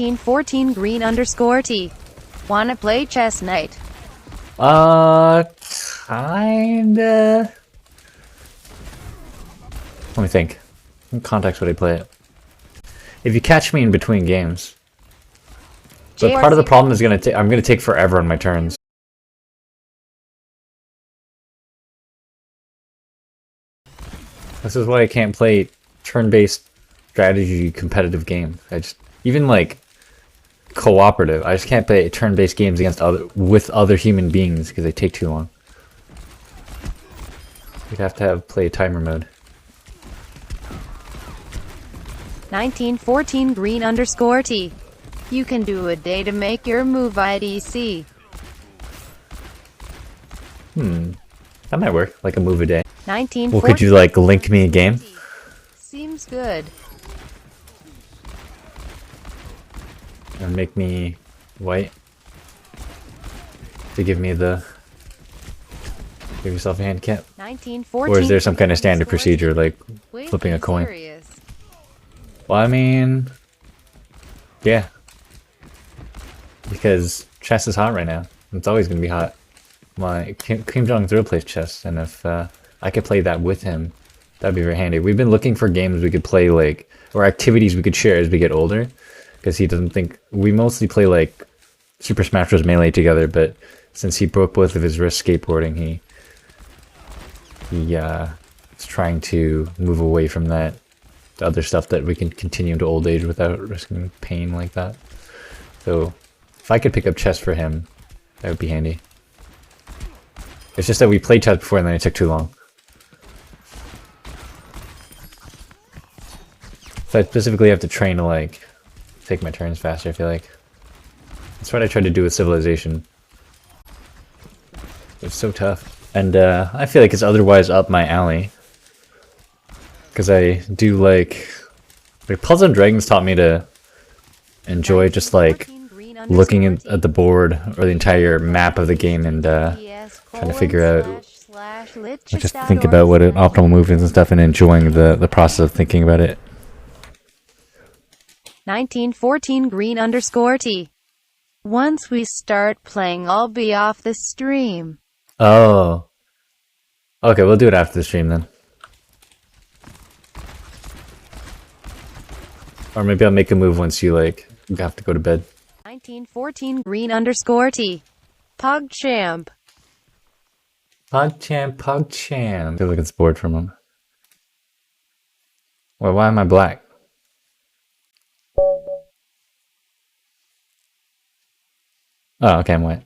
1914 green underscore T. Wanna play chess night? Kinda. Let me think. In context would I play it? If you catch me in between games. But part of the problem is I'm gonna take forever on my turns. This is why I can't play turn-based strategy competitive games. Even like cooperative. I just can't play turn-based games with other human beings because they take too long. You'd have to play timer mode. 1914 green underscore T. You can do a day to make your move IDC. That might work, like a move a day. 1914. Well, could you like link me a game? Seems good. And make me white to give yourself a handicap? 1914. Or is there some kind of standard procedure like flipping a coin? Serious. Well, I mean, yeah. Because chess is hot right now. It's always going to be hot. Kim Jong-il plays chess, and if I could play that with him, that'd be very handy. We've been looking for games we could play, like, or activities we could share as we get older, because he doesn't think... We mostly play, like, Super Smash Bros. Melee together, but since he broke both of his wrists skateboarding, he is trying to move away from that to other stuff that we can continue into old age without risking pain like that. So, if I could pick up chess for him, that would be handy. It's just that we played chess before and then it took too long. So I specifically have to train to like take my turns faster, I feel like. That's what I tried to do with Civilization. It's so tough. And I feel like it's otherwise up my alley. Because I do like Puzzle and Dragons taught me to enjoy just like looking at the board or the entire map of the game and trying to figure out, just think about what an optimal move is and stuff, and enjoying the process of thinking about it. 1914 green underscore T. Once we start playing, I'll be off the stream. Oh. Okay, we'll do it after the stream then. Or maybe I'll make a move once you like have to go to bed. 1914 green underscore T. PogChamp. PogChamp, PogChamp. They're looking bored for a moment. Well, why am I black? Oh, okay, I'm white.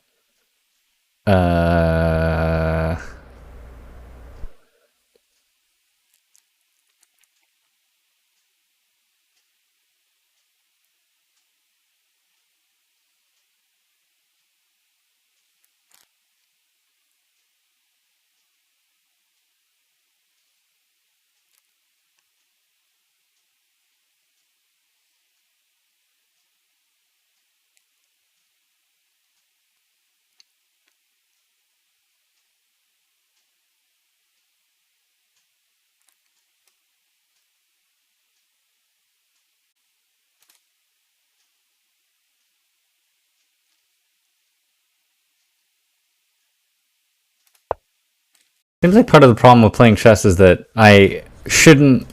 Seems like part of the problem with playing chess is that I shouldn't,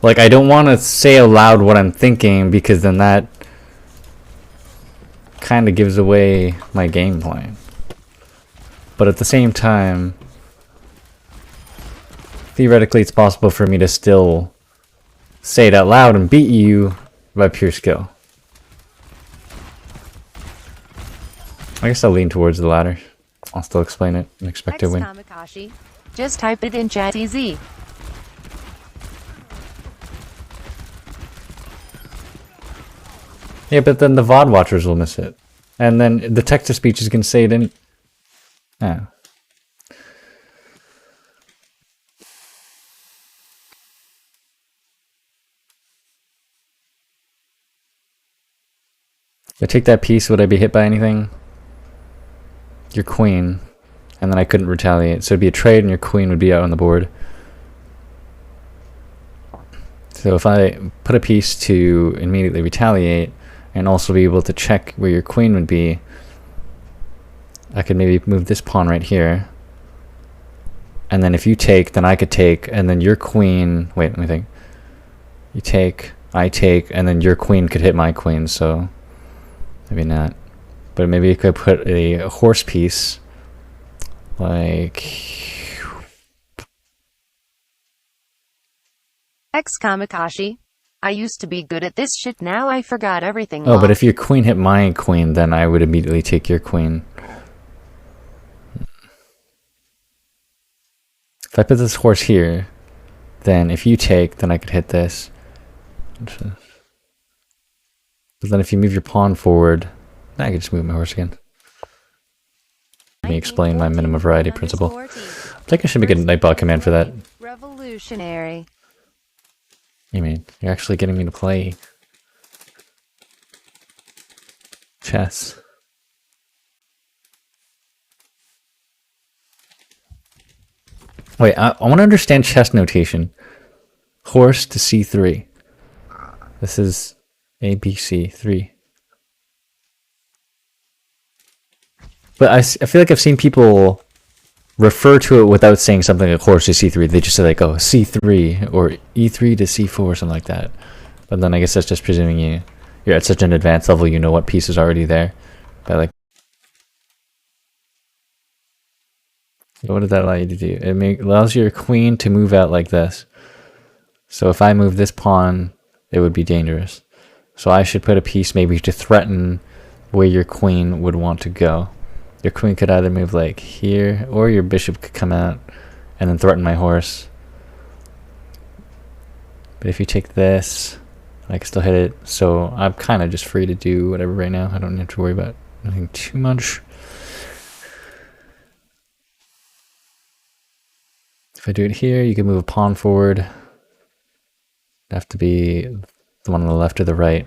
like, I don't want to say aloud what I'm thinking, because then that kind of gives away my game plan. But at the same time, theoretically it's possible for me to still say it out loud and beat you by pure skill. I guess I'll lean towards the latter. I'll still explain it and expect to win. Kamikashi. Just type it in chat easy. Yeah, but then the VOD watchers will miss it. And then the text-to-speech is going to say it in... Ah. If I take that piece, would I be hit by anything? Your queen. And then I couldn't retaliate. So it'd be a trade and your queen would be out on the board. So if I put a piece to immediately retaliate, and also be able to check where your queen would be, I could maybe move this pawn right here. And then if you take, then I could take, and then your queen... Wait, let me think. You take, I take, and then your queen could hit my queen, so... Maybe not. But maybe you could put a horse piece, like... Kamikashi. I used to be good at this shit, now I forgot everything. Oh, but if your queen hit my queen, then I would immediately take your queen. If I put this horse here, then if you take, then I could hit this. But then if you move your pawn forward, I could just move my horse again. Let me explain my minimum variety principle. I think I should make a Nightbot command for that. Revolutionary. You mean, you're actually getting me to play chess. Wait, I want to understand chess notation. Horse to c3. This is A, B, C, 3. But I feel like I've seen people refer to it without saying something like horse to c3. They just say like, oh, c3 or e3 to c4 or something like that. But then I guess that's just presuming you're at such an advanced level, you know what piece is already there. But like, what does that allow you to do? It allows your queen to move out like this. So if I move this pawn, it would be dangerous. So I should put a piece maybe to threaten where your queen would want to go. Your queen could either move like here, or your bishop could come out and then threaten my horse. But if you take this, I can still hit it. So I'm kind of just free to do whatever right now. I don't have to worry about anything too much. If I do it here, you can move a pawn forward. It'd have to be the one on the left or the right.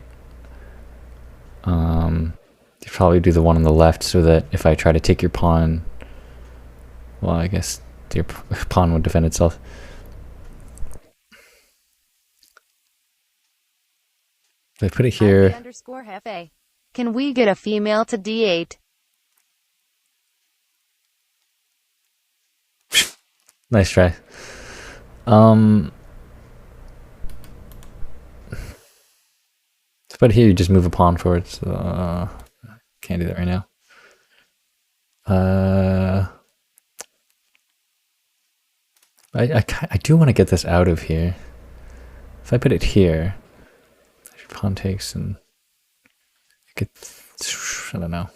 You probably do the one on the left so that if I try to take your pawn, well, I guess your pawn would defend itself. If I put it here... Can we get a female to d8? Nice try. But here you just move a pawn forward, so can't do that right now. I do want to get this out of here. If I put it here, pawn takes and I could, I don't know.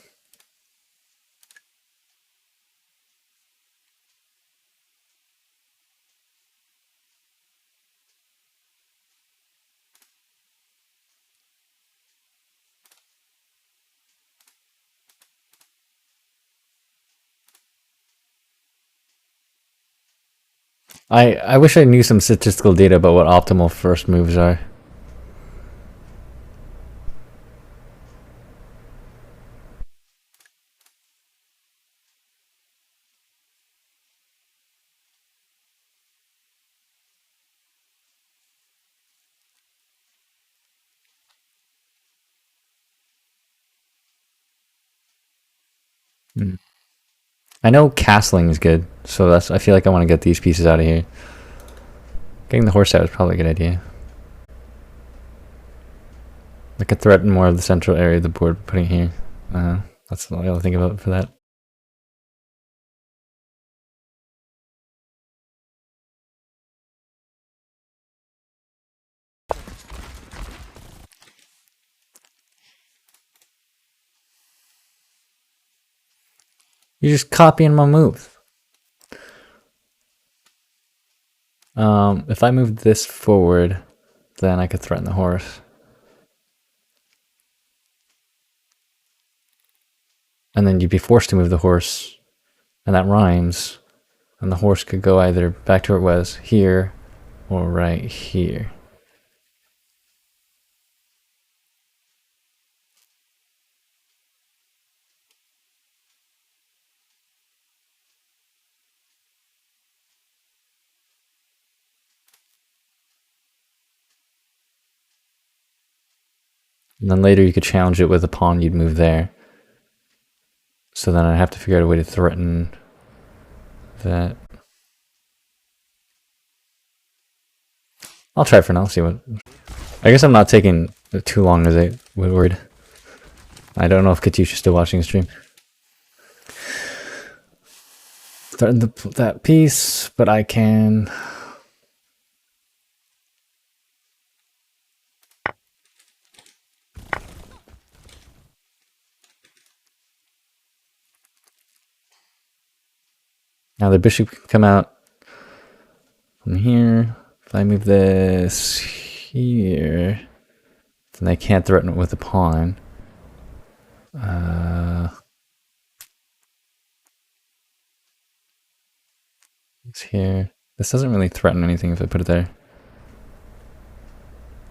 I wish I knew some statistical data about what optimal first moves are. I know castling is good, so I feel like I want to get these pieces out of here. Getting the horse out is probably a good idea. I could threaten more of the central area of the board putting here. That's all I gotta think about for that. You're just copying my moves. If I move this forward, then I could threaten the horse. And then you'd be forced to move the horse, and that rhymes. And the horse could go either back to where it was, here, or right here. And then later you could challenge it with a pawn you'd move there. So then I'd have to figure out a way to threaten that. I'll try it for now, see what... I guess I'm not taking too long as I was worried. I don't know if Katyusha's still watching the stream. Threaten that piece, but I can... Now the bishop can come out from here. If I move this here, then they can't threaten it with the pawn. It's here. This doesn't really threaten anything if I put it there.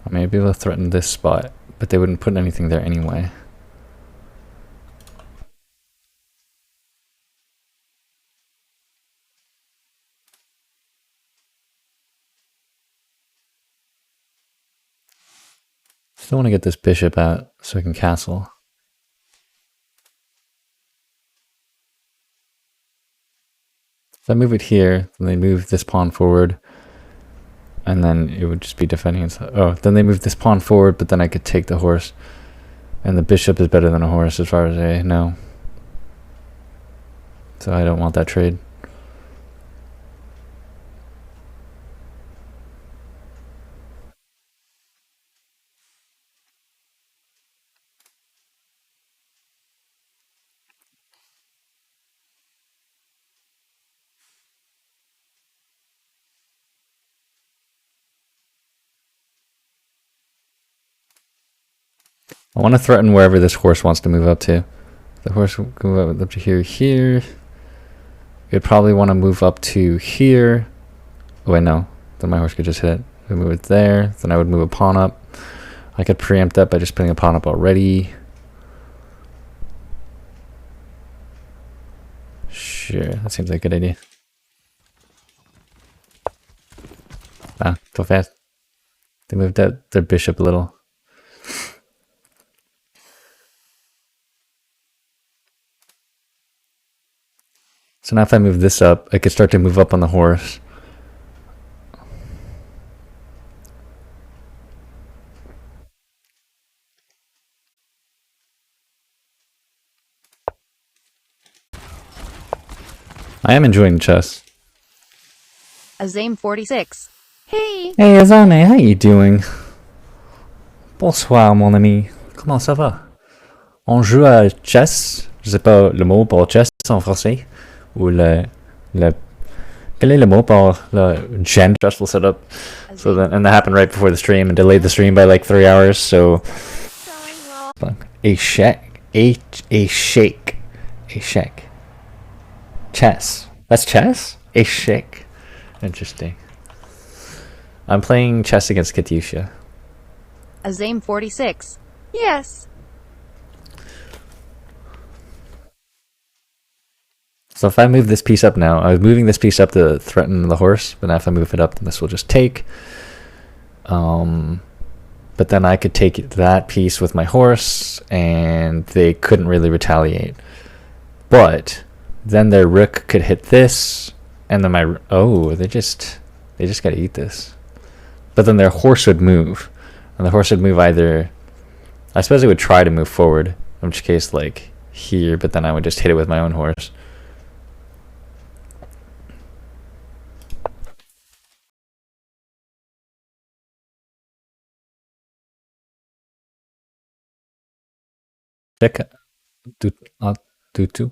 I may be able to threaten this spot, but they wouldn't put anything there anyway. Still want to get this bishop out so I can castle. If I move it here, then they move this pawn forward, and then it would just be defending itself. Oh, then they move this pawn forward, but then I could take the horse. And the bishop is better than a horse as far as I know. So I don't want that trade. I want to threaten wherever this horse wants to move up to. The horse will go up to here. It'd probably want to move up to here. Oh wait, no. Then my horse could just hit it. If I move it there, then I would move a pawn up. I could preempt that by just putting a pawn up already. Sure, that seems like a good idea. Ah, so fast. They moved out their bishop a little. So now if I move this up, I could start to move up on the horse. I am enjoying chess. Azame 46. Hey! Hey Azame, how you doing? Bonsoir mon ami. Comment ça va? On joue à chess. Je sais pas le mot pour chess en français. Ou quel est le mot pour le stressful setup? So then, and that happened right before the stream and delayed the stream by like 3 hours. So a shake. Chess. That's chess? A shake. Interesting. I'm playing chess against Katyusha. Azame 46. Yes. So if I move this piece up now, I was moving this piece up to threaten the horse, but now if I move it up, then this will just take. But then I could take that piece with my horse, and they couldn't really retaliate. But then their rook could hit this, and then my... Oh, they just gotta eat this. But then their horse would move, and the horse would move either... I suppose it would try to move forward, in which case, like, here, but then I would just hit it with my own horse. Check. Do two.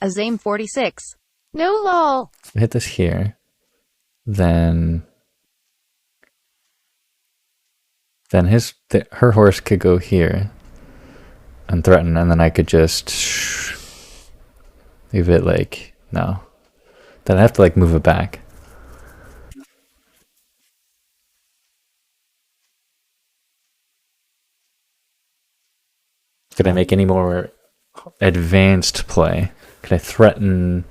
Azame 46. No lol. If I hit this here, then her horse could go here and threaten, and then I could just leave it like, no. Then I have to like move it back. Could I make any more advanced play? Could I threaten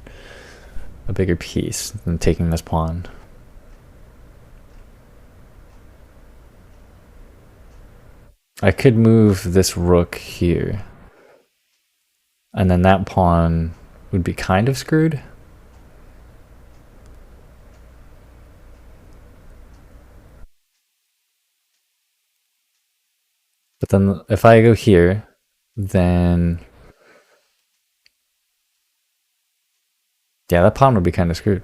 a bigger piece than taking this pawn? I could move this rook here. And then that pawn would be kind of screwed. But then if I go here, then yeah, that pawn would be kind of screwed.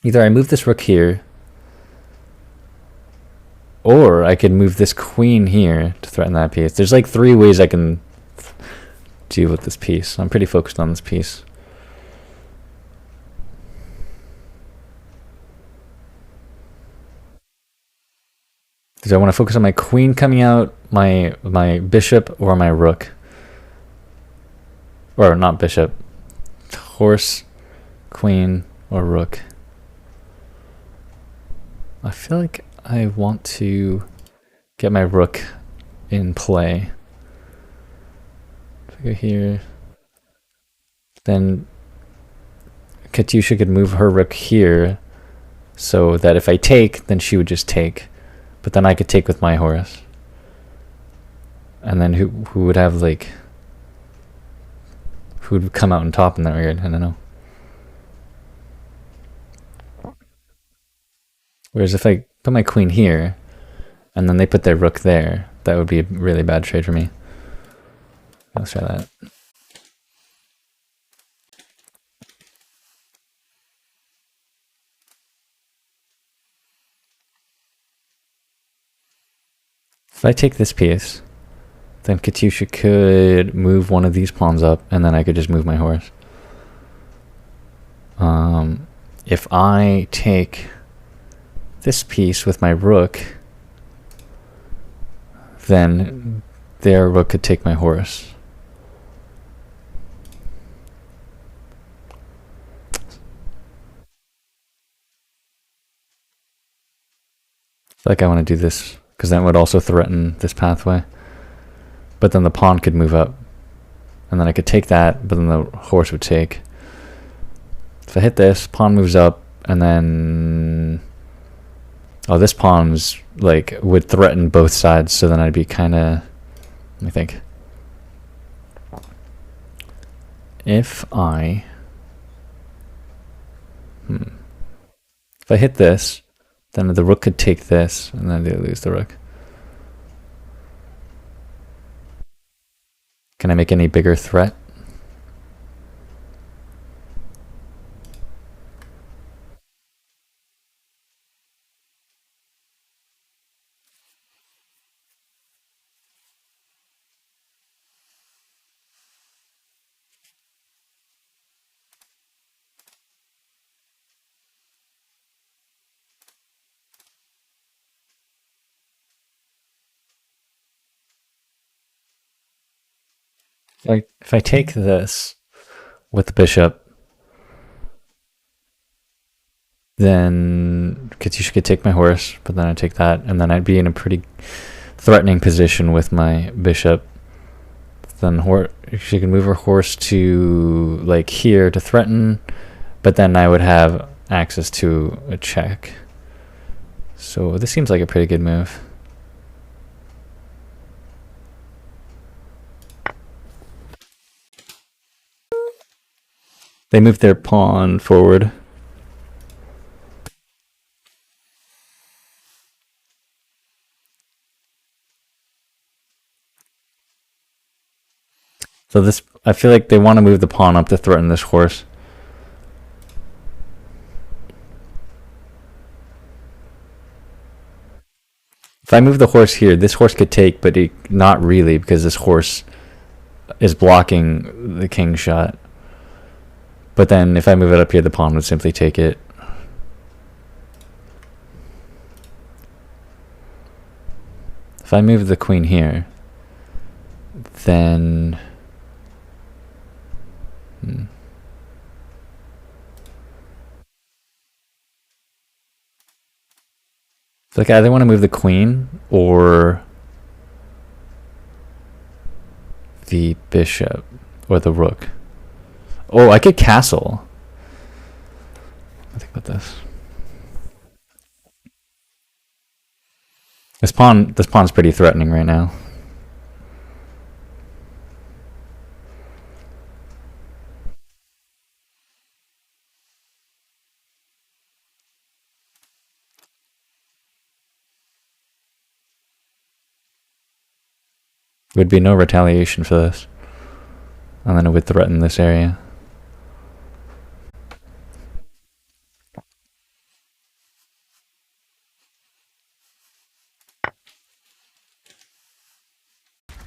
Either I move this rook here, or I could move this queen here to threaten that piece. There's like 3 ways I can deal with this piece. I'm pretty focused on this piece. Because I want to focus on my queen coming out, my bishop, or my rook. Or not bishop. Horse, queen, or rook. I feel like I want to get my rook in play. If I go here, then Katyusha could move her rook here, so that if I take, then she would just take. But then I could take with my horse. And then who would have like, who would come out on top in that regard? I don't know. Whereas if I put my queen here, and then they put their rook there, that would be a really bad trade for me. Let's try that. If I take this piece, then Katyusha could move one of these pawns up, and then I could just move my horse. If I take this piece with my rook, then their rook could take my horse. I feel like I want to do this, because that would also threaten this pathway. But then the pawn could move up, and then I could take that, but then the horse would take. If I hit this, pawn moves up, and then oh, this pawn was like would threaten both sides, so then I'd be kind of, let me think. If I hit this, then the rook could take this, and then they lose the rook. Can I make any bigger threat? Like if I take this with the bishop, then Katyusha could take my horse, but then I'd take that, and then I'd be in a pretty threatening position with my bishop. Then she can move her horse to like here to threaten, but then I would have access to a check. So this seems like a pretty good move. They moved their pawn forward. So this, I feel like they want to move the pawn up to threaten this horse. If I move the horse here, this horse could take, but not really, because this horse is blocking the king shot. But then if I move it up here, the pawn would simply take it. If I move the queen here, then like I either want to move the queen or the bishop or the rook. Oh, I could castle. I think about this. This pawn's pretty threatening right now. Would be no retaliation for this. And then it would threaten this area.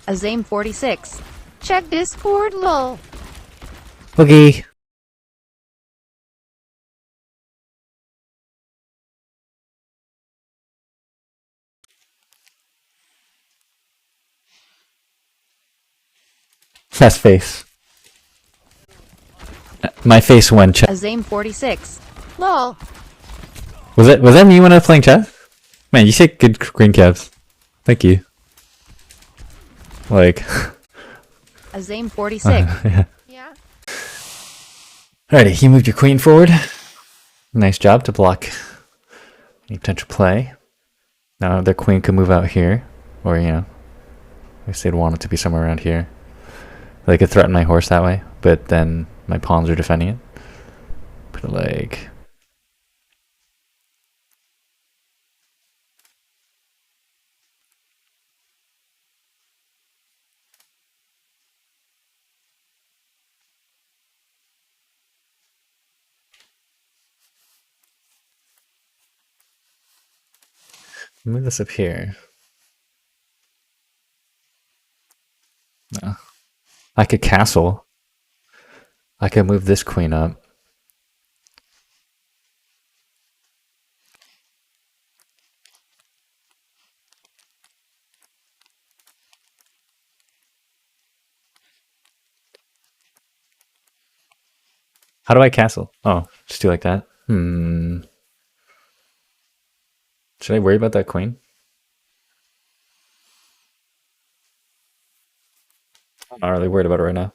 Azame 46. Check Discord lol. Okay. Fast face. My face when chess. Azame 46. Lol. Was that me when I was playing chess? Man, you say good green caps. Thank you. Like. Azame 46. Yeah. Yeah. Alrighty, you moved your queen forward. Nice job to block any potential play. Now their queen could move out here, or I guess they'd want it to be somewhere around here. They could threaten my horse that way, but then my pawns are defending it. Put it like. Move this up here. No. I could castle. I could move this queen up. How do I castle? Oh, just do like that. Should I worry about that queen? I'm not really worried about it right now.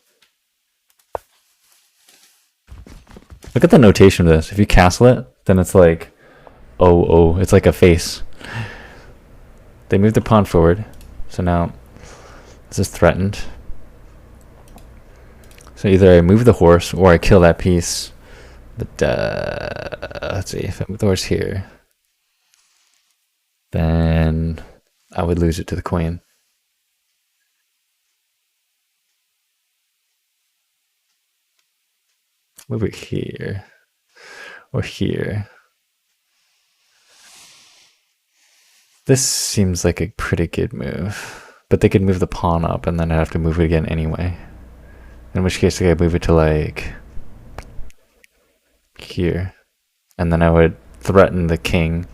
Look at the notation of this. If you castle it, then it's like, oh, it's like a face. They moved the pawn forward, so now this is threatened. So either I move the horse or I kill that piece. But let's see, if I move the horse here, then I would lose it to the queen. Move it here or here. This seems like a pretty good move, but they could move the pawn up and then I'd have to move it again anyway. In which case I could move it to like here, and then I would threaten the king,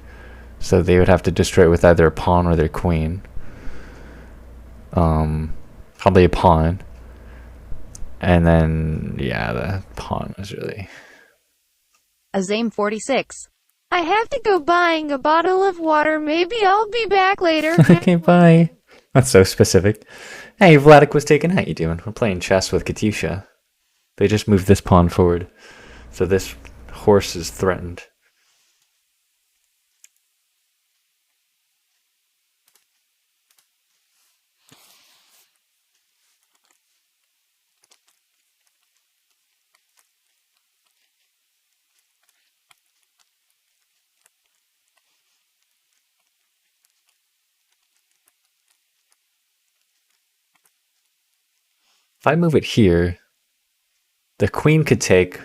so they would have to destroy it with either a pawn or their queen. Probably a pawn. And then, yeah, the pawn was really... Azame 46. I have to go buying a bottle of water. Maybe I'll be back later. Okay, bye. That's so specific. Hey, Vladik was taken. How you doing? We're playing chess with Katyusha. They just moved this pawn forward. So this horse is threatened. If I move it here, the queen could take,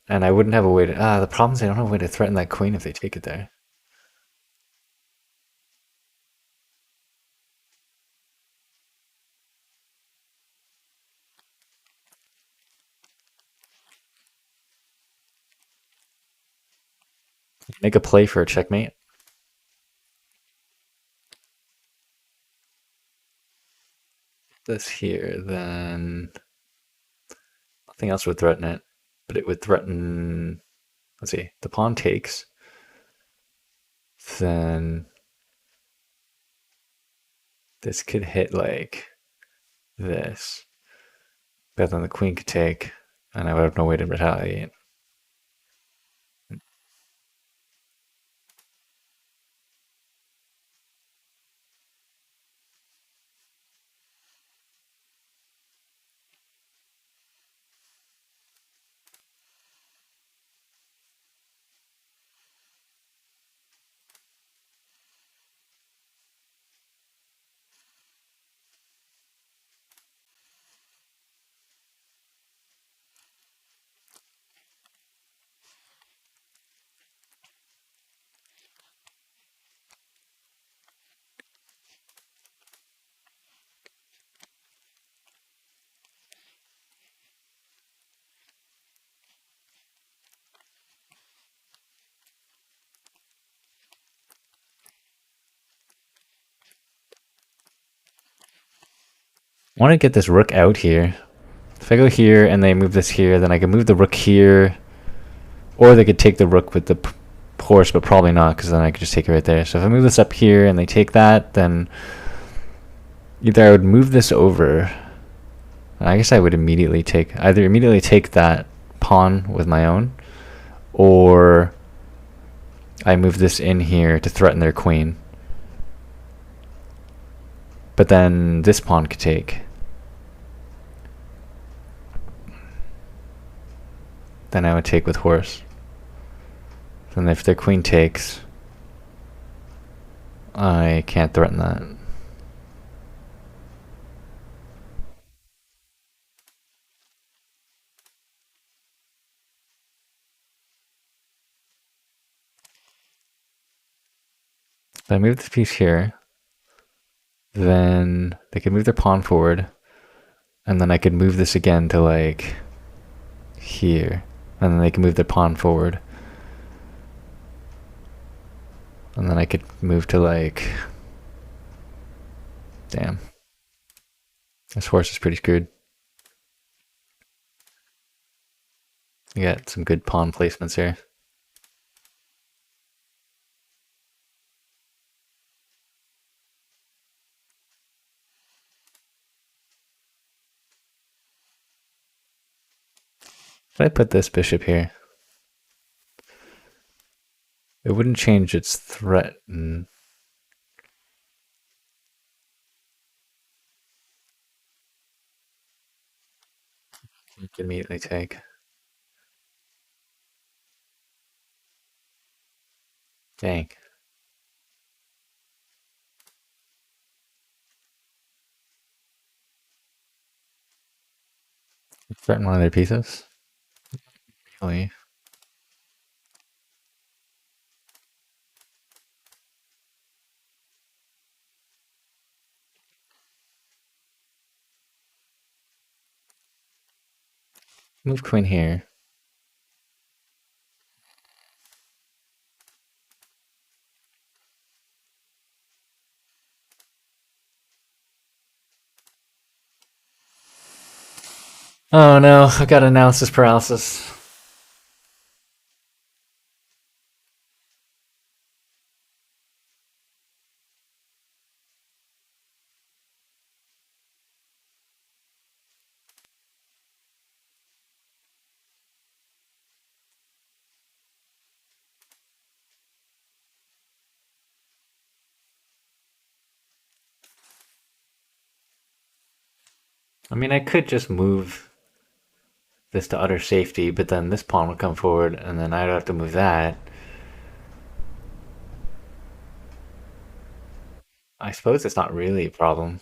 and I wouldn't have a way to... the problem is I don't have a way to threaten that queen if they take it there. Make a play for a checkmate. This here, then nothing else would threaten it, but it would threaten, let's see, the pawn takes, then this could hit like this, but then the queen could take, and I would have no way to retaliate. I want to get this rook out here. If I go here and they move this here, then I can move the rook here. Or they could take the rook with the horse, but probably not, because then I could just take it right there. So if I move this up here and they take that, then either I would move this over. I guess I would immediately take that pawn with my own, or I move this in here to threaten their queen. But then this pawn could take. Then I would take with horse. Then if their queen takes, I can't threaten that. If I move this piece here, then they could move their pawn forward, and then I could move this again to like here, and then they can move their pawn forward, and then I could move to like, damn, this horse is pretty screwed. You got some good pawn placements here. If I put this bishop here, it wouldn't change its threat. You can immediately take. Dang. Threaten one of their pieces? Really? Move queen here. Oh no, I got analysis paralysis. I mean, I could just move this to utter safety, but then this pawn would come forward, and then I'd have to move that. I suppose it's not really a problem.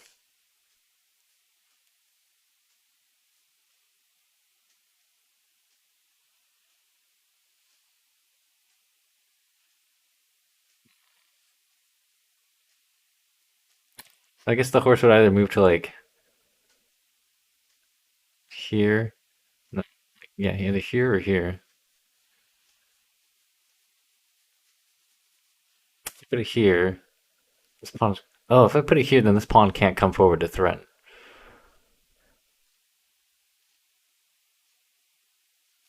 I guess the horse would either move to like here. No, yeah, either here or here. If I put it here, this pawn's. Oh, if I put it here, then this pawn can't come forward to threaten.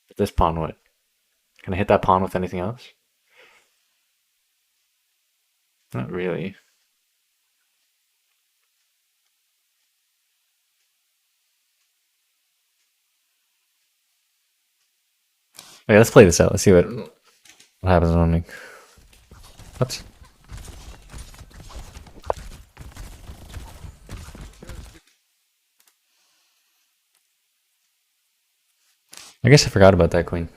But this pawn would. Can I hit that pawn with anything else? Not really. Okay, let's play this out. Let's see what happens when we. Oops. I guess I forgot about that queen.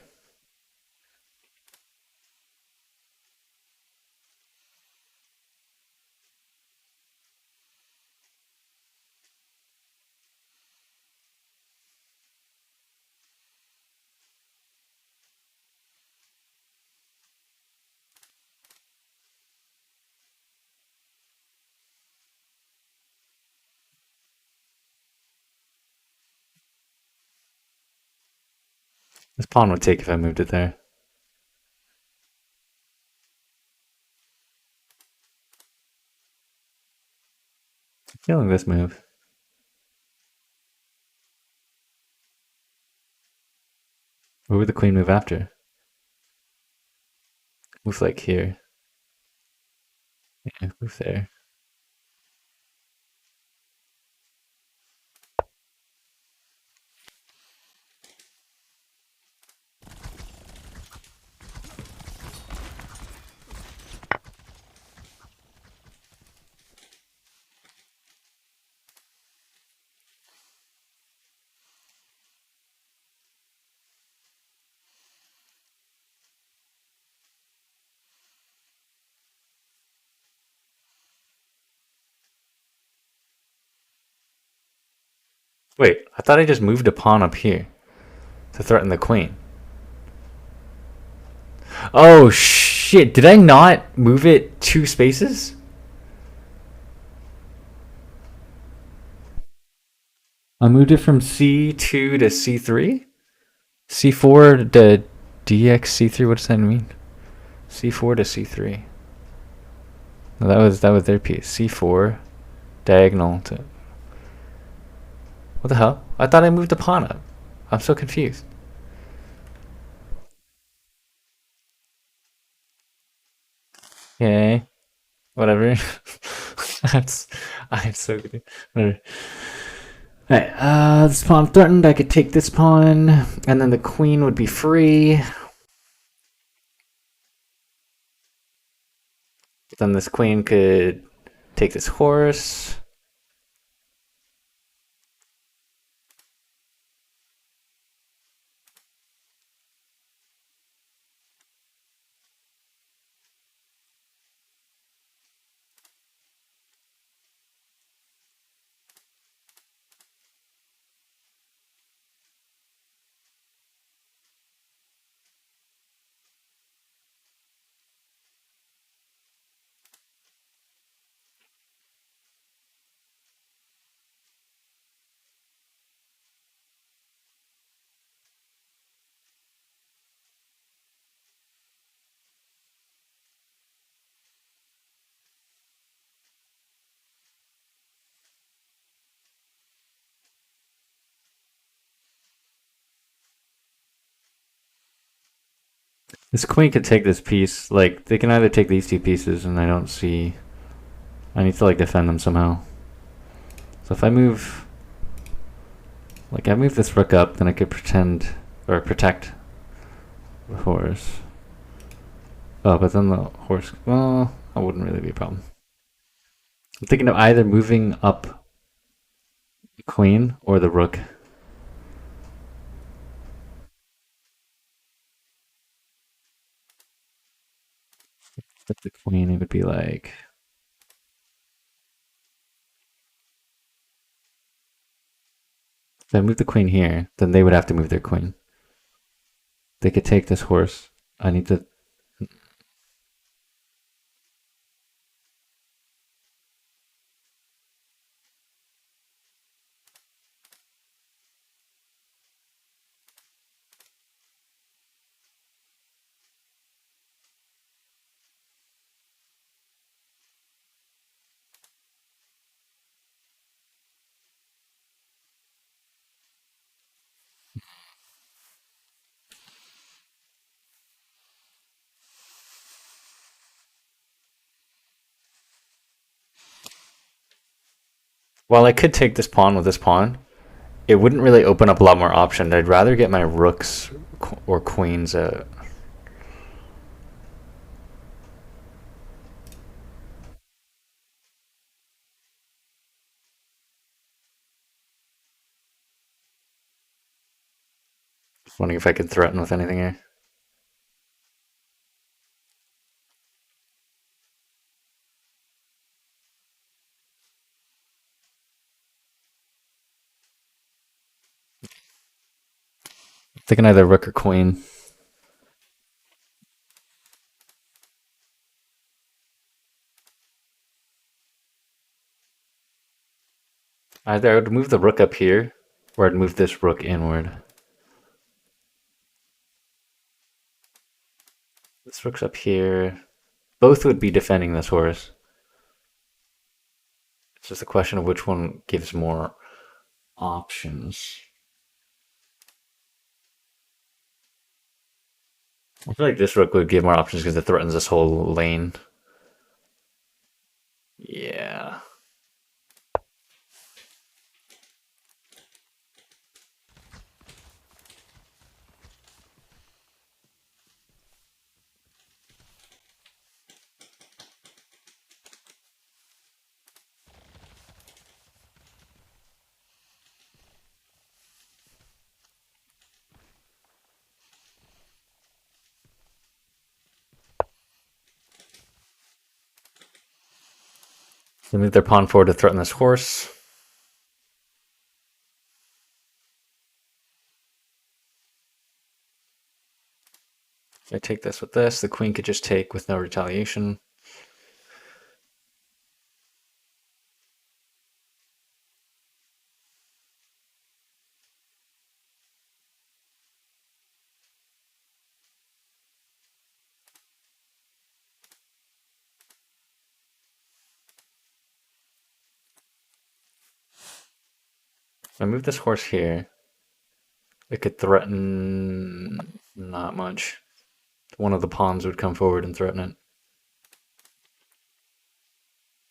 This pawn would take if I moved it there. I'm feeling this move. Where would the queen move after? Move like here. Yeah, move there. Wait, I thought I just moved a pawn up here to threaten the queen. Oh shit, did I not move it 2 spaces? I moved it from C2 to C3? C4 to DX C3, what does that mean? C4 to C3. No, that was their piece. C4 diagonal to. What the hell? I thought I moved the pawn up. I'm so confused. Okay, whatever. That's I'm so good. Whatever. Alright, this pawn threatened. I could take this pawn, and then the queen would be free. Then this queen could take this horse. This queen could take this piece. Like, they can either take these 2 pieces, and I don't see. I need to, like, defend them somehow. So if I move. Like, I move this rook up, then I could pretend. Or protect the horse. Oh, but then the horse. Well, that wouldn't really be a problem. I'm thinking of either moving up the queen or the rook. With the queen, it would be like. If I move the queen here, then they would have to move their queen. They could take this horse. I need to. While I could take this pawn with this pawn, it wouldn't really open up a lot more options. I'd rather get my rooks or queens. Just wondering if I could threaten with anything here. Thinking either rook or queen. Either I would move the rook up here, or I'd move this rook inward. This rook's up here. Both would be defending this horse. It's just a question of which one gives more options. I feel like this rook would give more options because it threatens this whole lane. Yeah. They move their pawn forward to threaten this horse. If I take this with this, the queen could just take with no retaliation. If I move this horse here, it could threaten not much. One of the pawns would come forward and threaten it.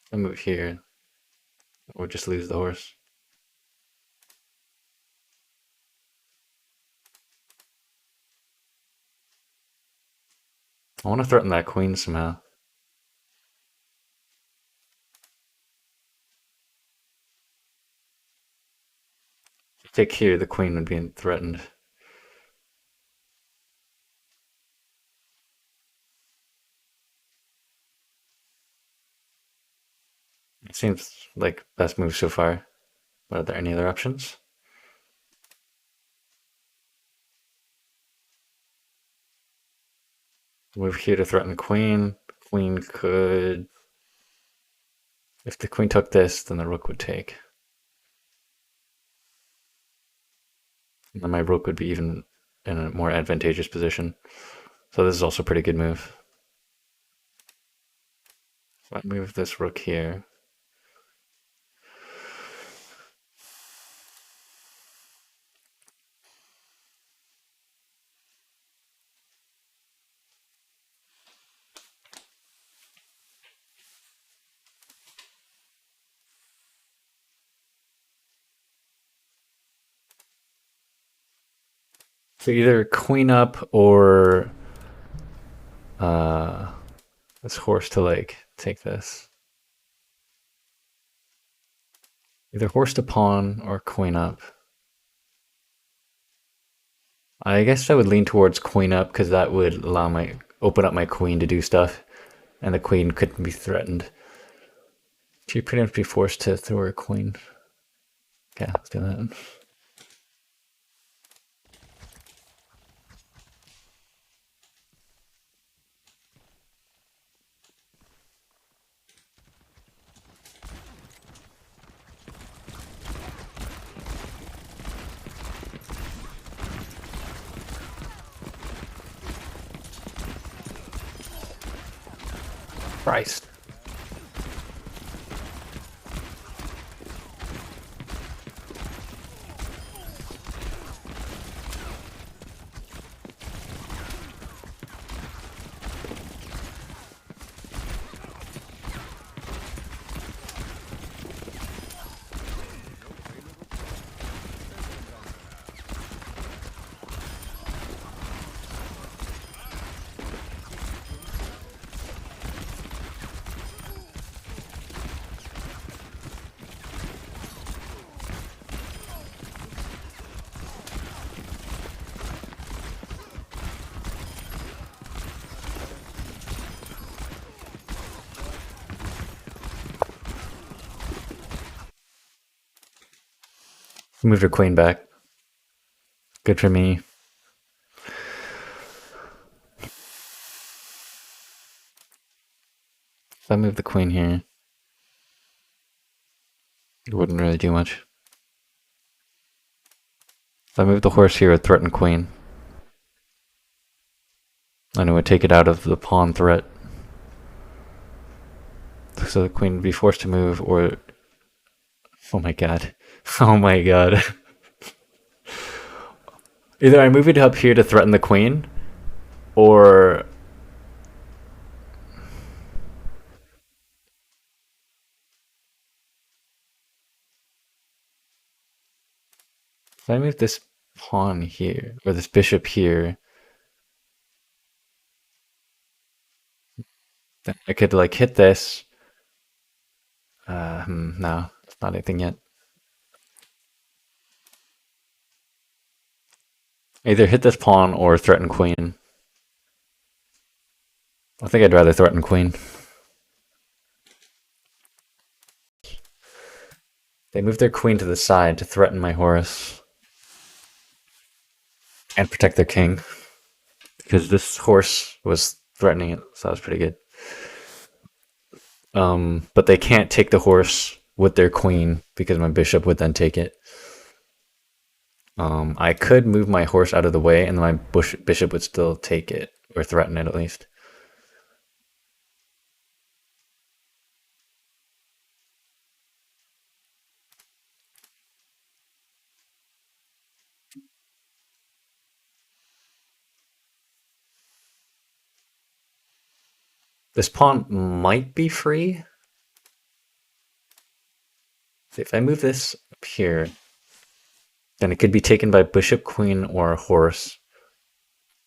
If I move here, it would just lose the horse. I want to threaten that queen somehow. If I take here, the queen would be threatened. It seems like best move so far. Are there any other options? Move here to threaten the queen. Queen could... If the queen took this, then the rook would take. And then my rook would be even in a more advantageous position. So this is also a pretty good move. So I move this rook here. So either queen up or this horse to like take this. Either horse to pawn or queen up. I guess I would lean towards queen up because that would allow my open up my queen to do stuff, and the queen couldn't be threatened. She'd pretty much be forced to throw her queen. Okay, let's do that. Christ. Moved her queen back. Good for me. If I move the queen here, it wouldn't really do much. If I move the horse here, it would threaten queen. And it would take it out of the pawn threat. So the queen would be forced to move, or... Oh my god. Oh my god. Either I move it up here to threaten the queen, Or if I move this pawn here, or this bishop here, then I could like hit this. No, it's not anything yet. Either hit this pawn or threaten queen. I think I'd rather threaten queen. They move their queen to the side to threaten my horse and protect their king. Because this horse was threatening it, so that was pretty good. But they can't take the horse with their queen because my bishop would then take it. I could move my horse out of the way and my bishop would still take it, or threaten it at least. This pawn might be free. So if I move this up here, then it could be taken by bishop, queen, or a horse.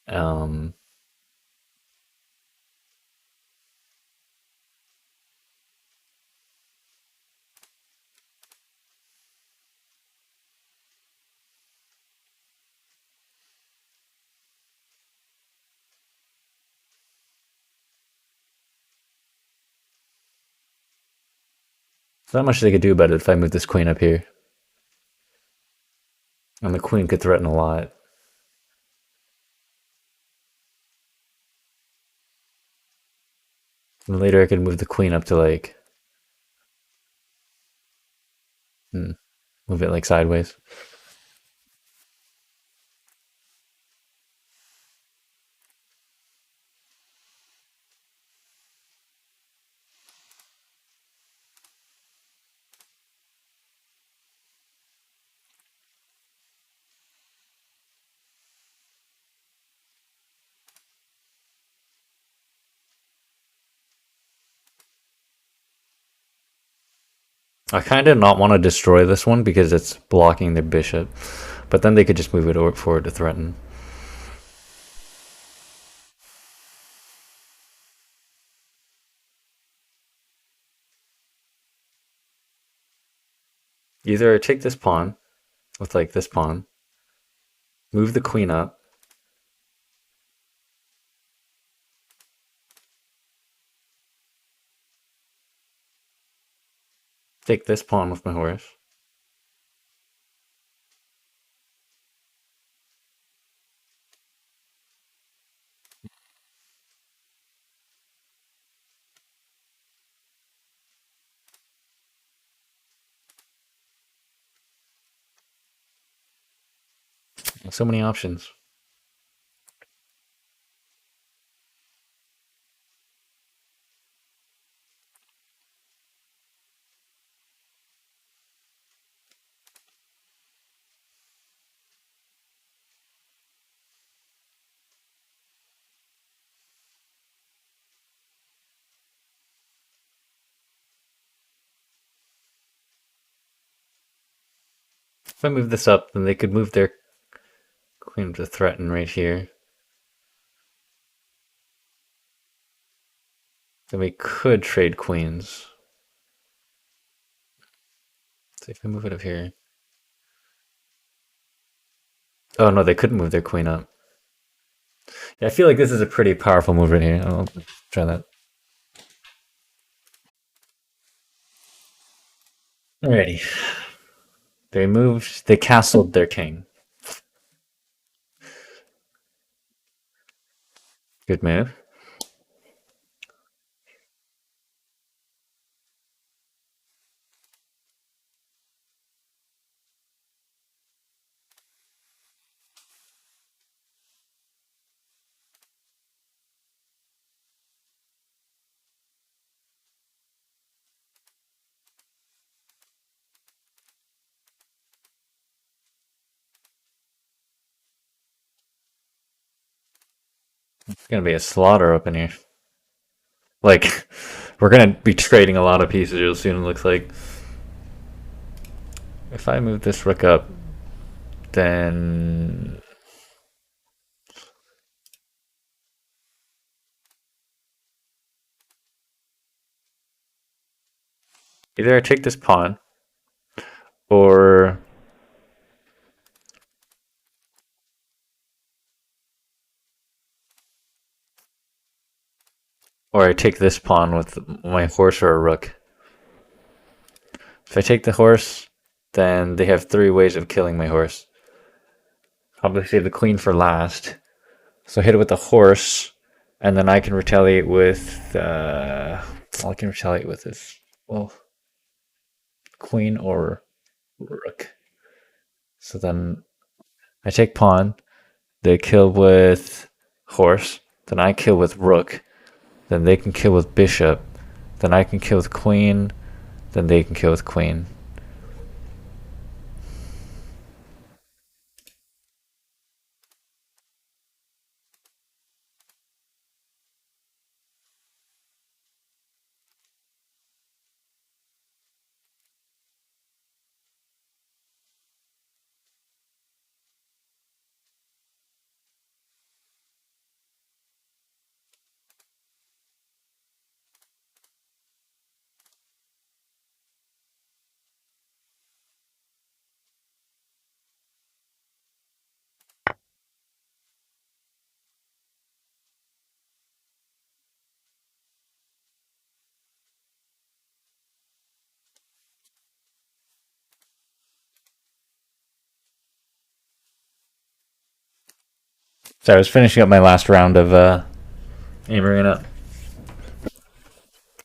Um, There's not much they could do about it if I move this queen up here. And the queen could threaten a lot. And later I could move the queen up to like... move it like sideways. I kind of not want to destroy this one because it's blocking their bishop. But then they could just move it forward to threaten. Either I take this pawn with like this pawn, move the queen up, take this pawn with my horse, so many options. If I move this up, then they could move their queen to threaten right here. Then we could trade queens. So if I move it up here. Oh no, they couldn't move their queen up. Yeah, I feel like this is a pretty powerful move right here. I'll try that. Alrighty. They castled their king. Good move. It's gonna be a slaughter up in here. Like, we're gonna be trading a lot of pieces real soon, it looks like. If I move this rook up, then either I take this pawn, or I take this pawn with my horse or a rook. If I take the horse, then they have 3 ways of killing my horse. Probably save the queen for last. So hit it with the horse, and then I can retaliate with. All I can retaliate with is, well, queen or rook. So then I take pawn. They kill with horse. Then I kill with rook. Then they can kill with bishop. Then I can kill with queen. Then they can kill with queen. So I was finishing up my last round of hammering up.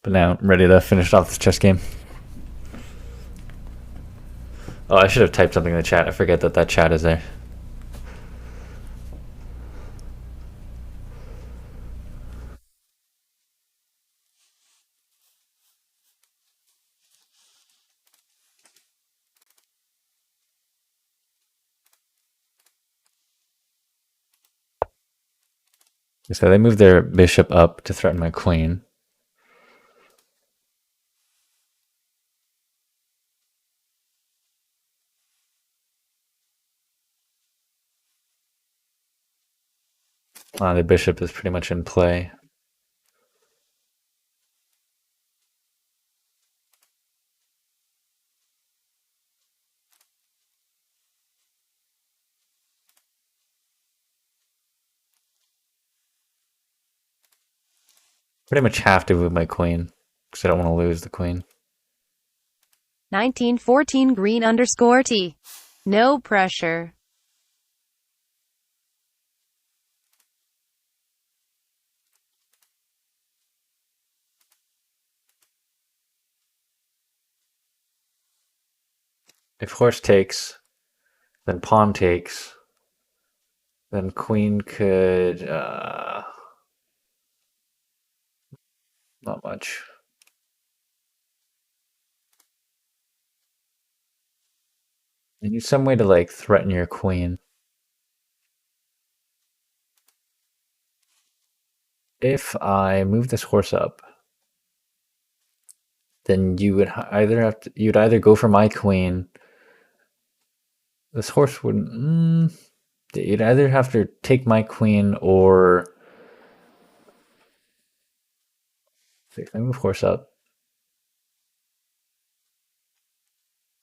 But now I'm ready to finish off this chess game. Oh, I should have typed something in the chat. I forget that that chat is there. So they moved their bishop up to threaten my queen. The bishop is pretty much in play. Pretty much have to move my queen because I don't want to lose the queen. 1914 green underscore T. No pressure. If horse takes, then pawn takes, then queen could not much. I need some way to like threaten your queen. If I move this horse up, then you would either have to, you'd either go for my queen. This horse wouldn't. You'd either have to take my queen or if I move horse up,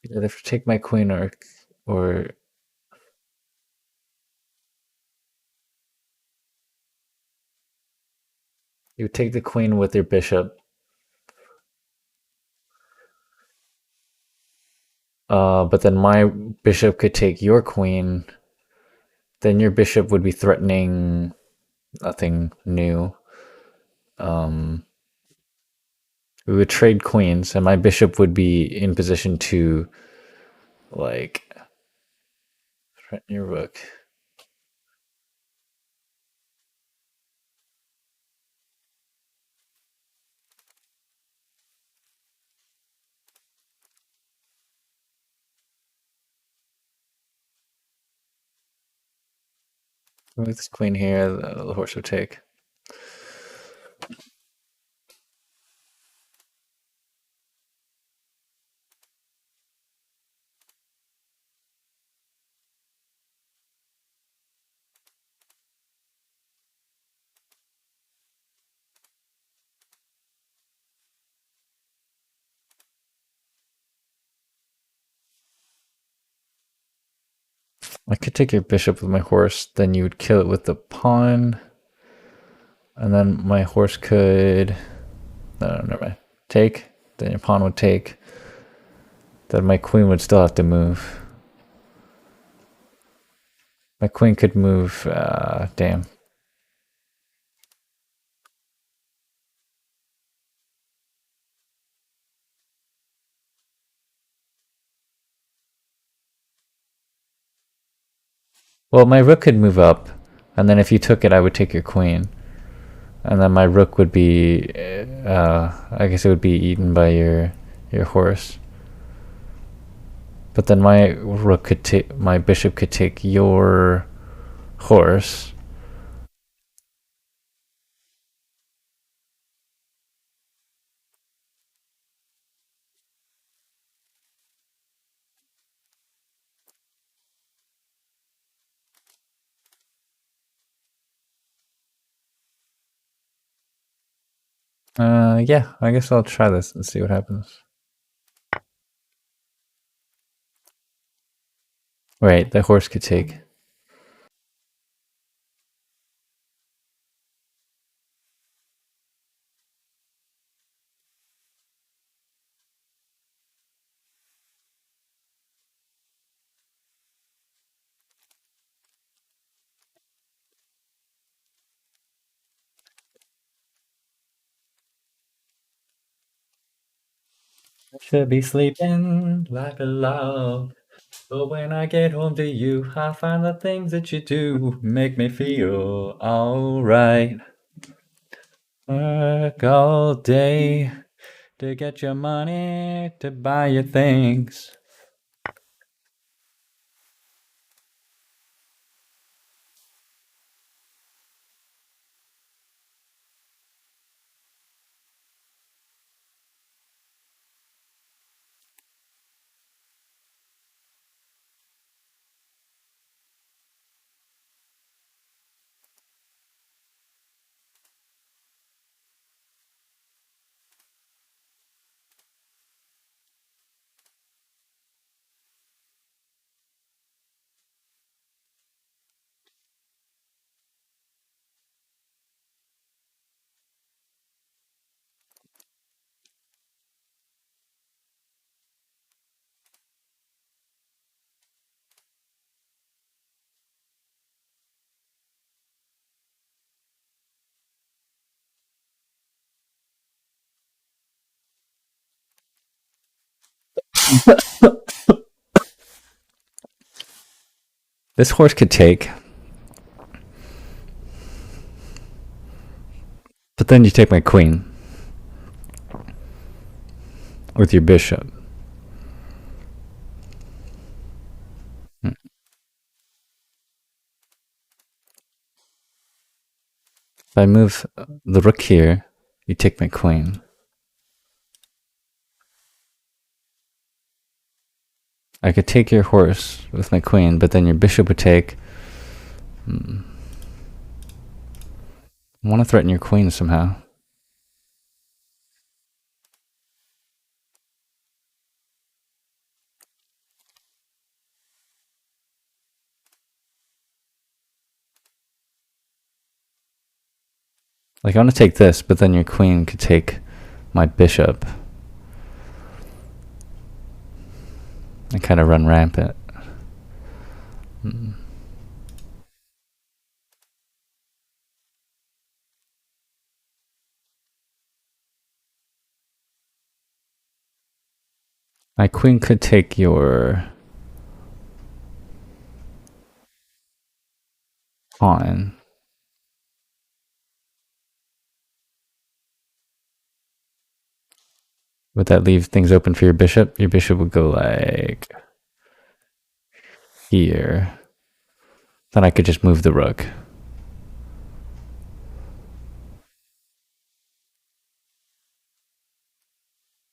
you'd either have to take my queen or you would take the queen with your bishop. But then my bishop could take your queen. Then your bishop would be threatening nothing new. We would trade queens, and my bishop would be in position to, like, threaten your rook. Move this queen here, the horse would take. I could take your bishop with my horse, then you would kill it with the pawn. And then my horse could... No, never mind. Take, then your pawn would take. Then my queen would still have to move. My queen could move, damn. Well, my rook could move up, and then if you took it, I would take your queen. And then my rook would be, I guess it would be eaten by your horse. But then my rook could take, my bishop could take your horse. Yeah, I guess I'll try this and see what happens. Right, the horse could take. I should be sleeping like a log. But when I get home to you, I find the things that you do make me feel alright. Work all day to get your money to buy your things. This horse could take, but then you take my queen with your bishop. If I move the rook here, you take my queen. I could take your horse with my queen, but then your bishop would take. I want to threaten your queen somehow. Like, I want to take this, but then your queen could take my bishop and kind of run rampant. My queen could take your pawn. Would that leave things open for your bishop? Your bishop would go like here. Then I could just move the rook.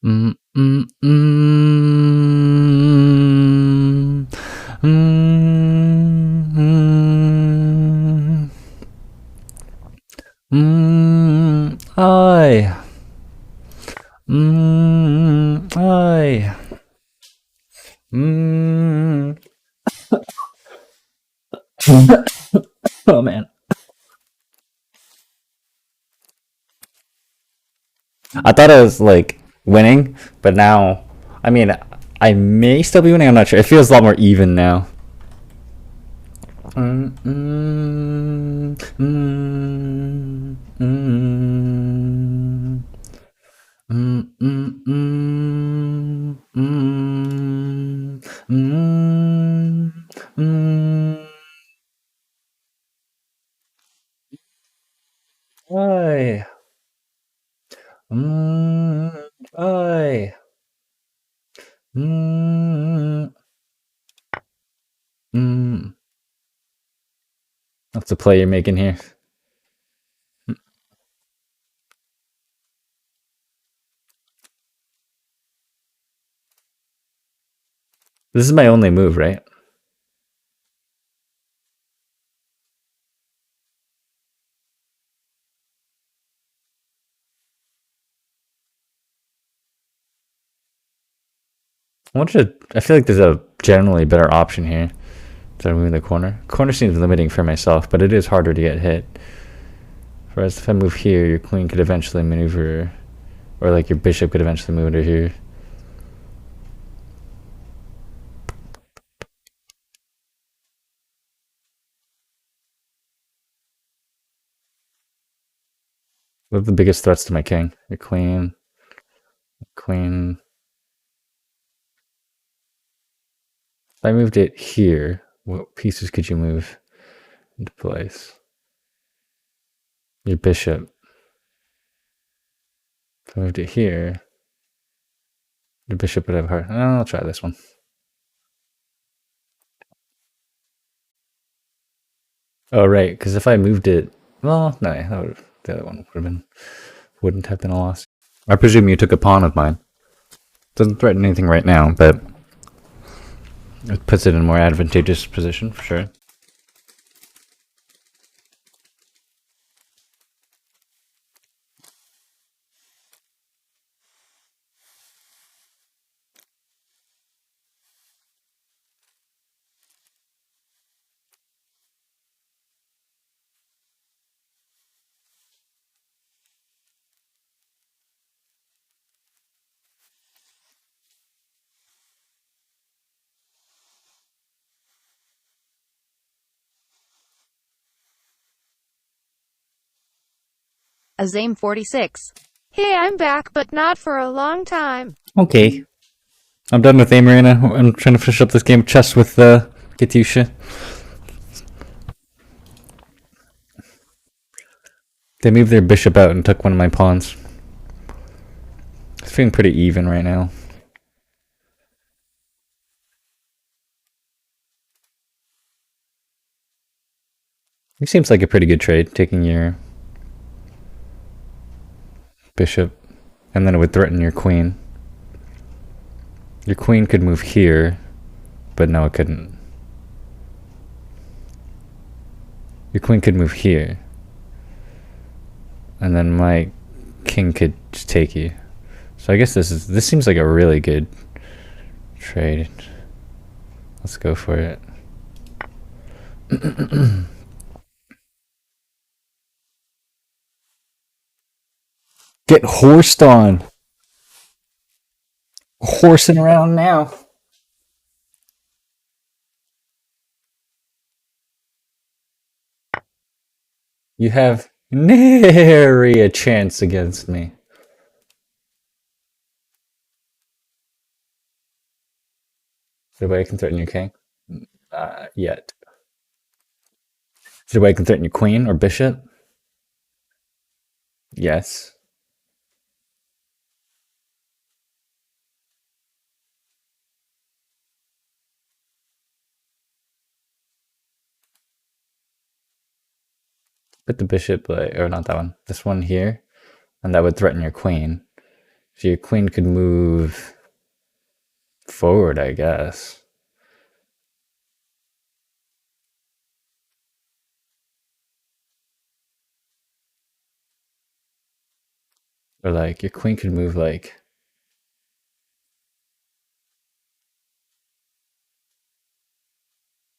Mm, mm, mm, mm, I. I. Oh man. I thought I was like winning, but now, I mean, I may still be winning. I'm not sure. It feels a lot more even now. Mm, mm, mm, mm, mm, mm, mm, mm, mm, mm. Ay, mm, ay, mm, mm. That's the play you're making here. This is my only move, right? I feel like there's a generally better option here. Instead of moving the corner. Corner seems limiting for myself, but it is harder to get hit. Whereas if I move here, your queen could eventually maneuver, or like your bishop could eventually move to here. What are the biggest threats to my king? Your queen, queen. If I moved it here, what pieces could you move into place? Your bishop. If I moved it here, the bishop would have hard. Oh, I'll try this one. Oh, right, because if I moved it, well, no, the other one wouldn't have been a loss. I presume you took a pawn of mine. Doesn't threaten anything right now, but it puts it in a more advantageous position for sure. Azame 46. Hey, I'm back, but not for a long time. Okay. I'm done with Aim Arena. I'm trying to finish up this game of chess with Katyusha. They moved their bishop out and took one of my pawns. It's feeling pretty even right now. It seems like a pretty good trade, taking your bishop, and then it would threaten your queen. Your queen could move here, but no, it couldn't. Your queen could move here, and then my king could just take you. So I guess this seems like a really good trade. Let's go for it. Get horsed on. Horsing around now. You have nary a chance against me. Is there a way I can threaten your king? Yet. Is there a way I can threaten your queen or bishop? Yes. Put the bishop, or not that one. This one here, and that would threaten your queen. So your queen could move forward, I guess. Or like your queen could move like.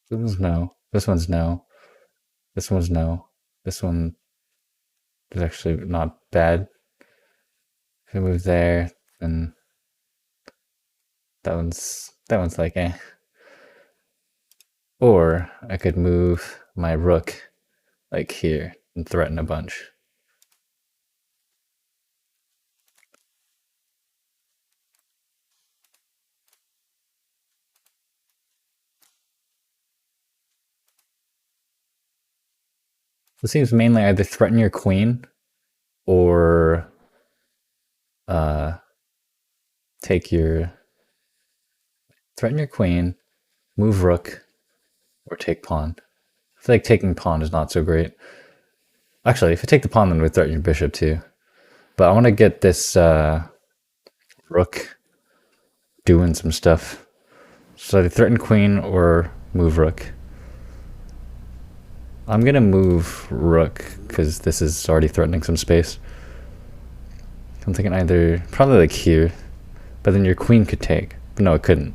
No. This one's no. This one's no. This one is actually not bad. If I move there, then that one's like eh. Or I could move my rook like here and threaten a bunch. So it seems mainly either threaten your queen or uh, take your threaten your queen, move rook, or take pawn. I feel like taking pawn is not so great. Actually, if I take the pawn, then we threaten your bishop too. But I want to get this rook doing some stuff. So either threaten queen or move rook. I'm gonna move rook because this is already threatening some space. I'm thinking either probably like here, but then your queen could take. But no, it couldn't.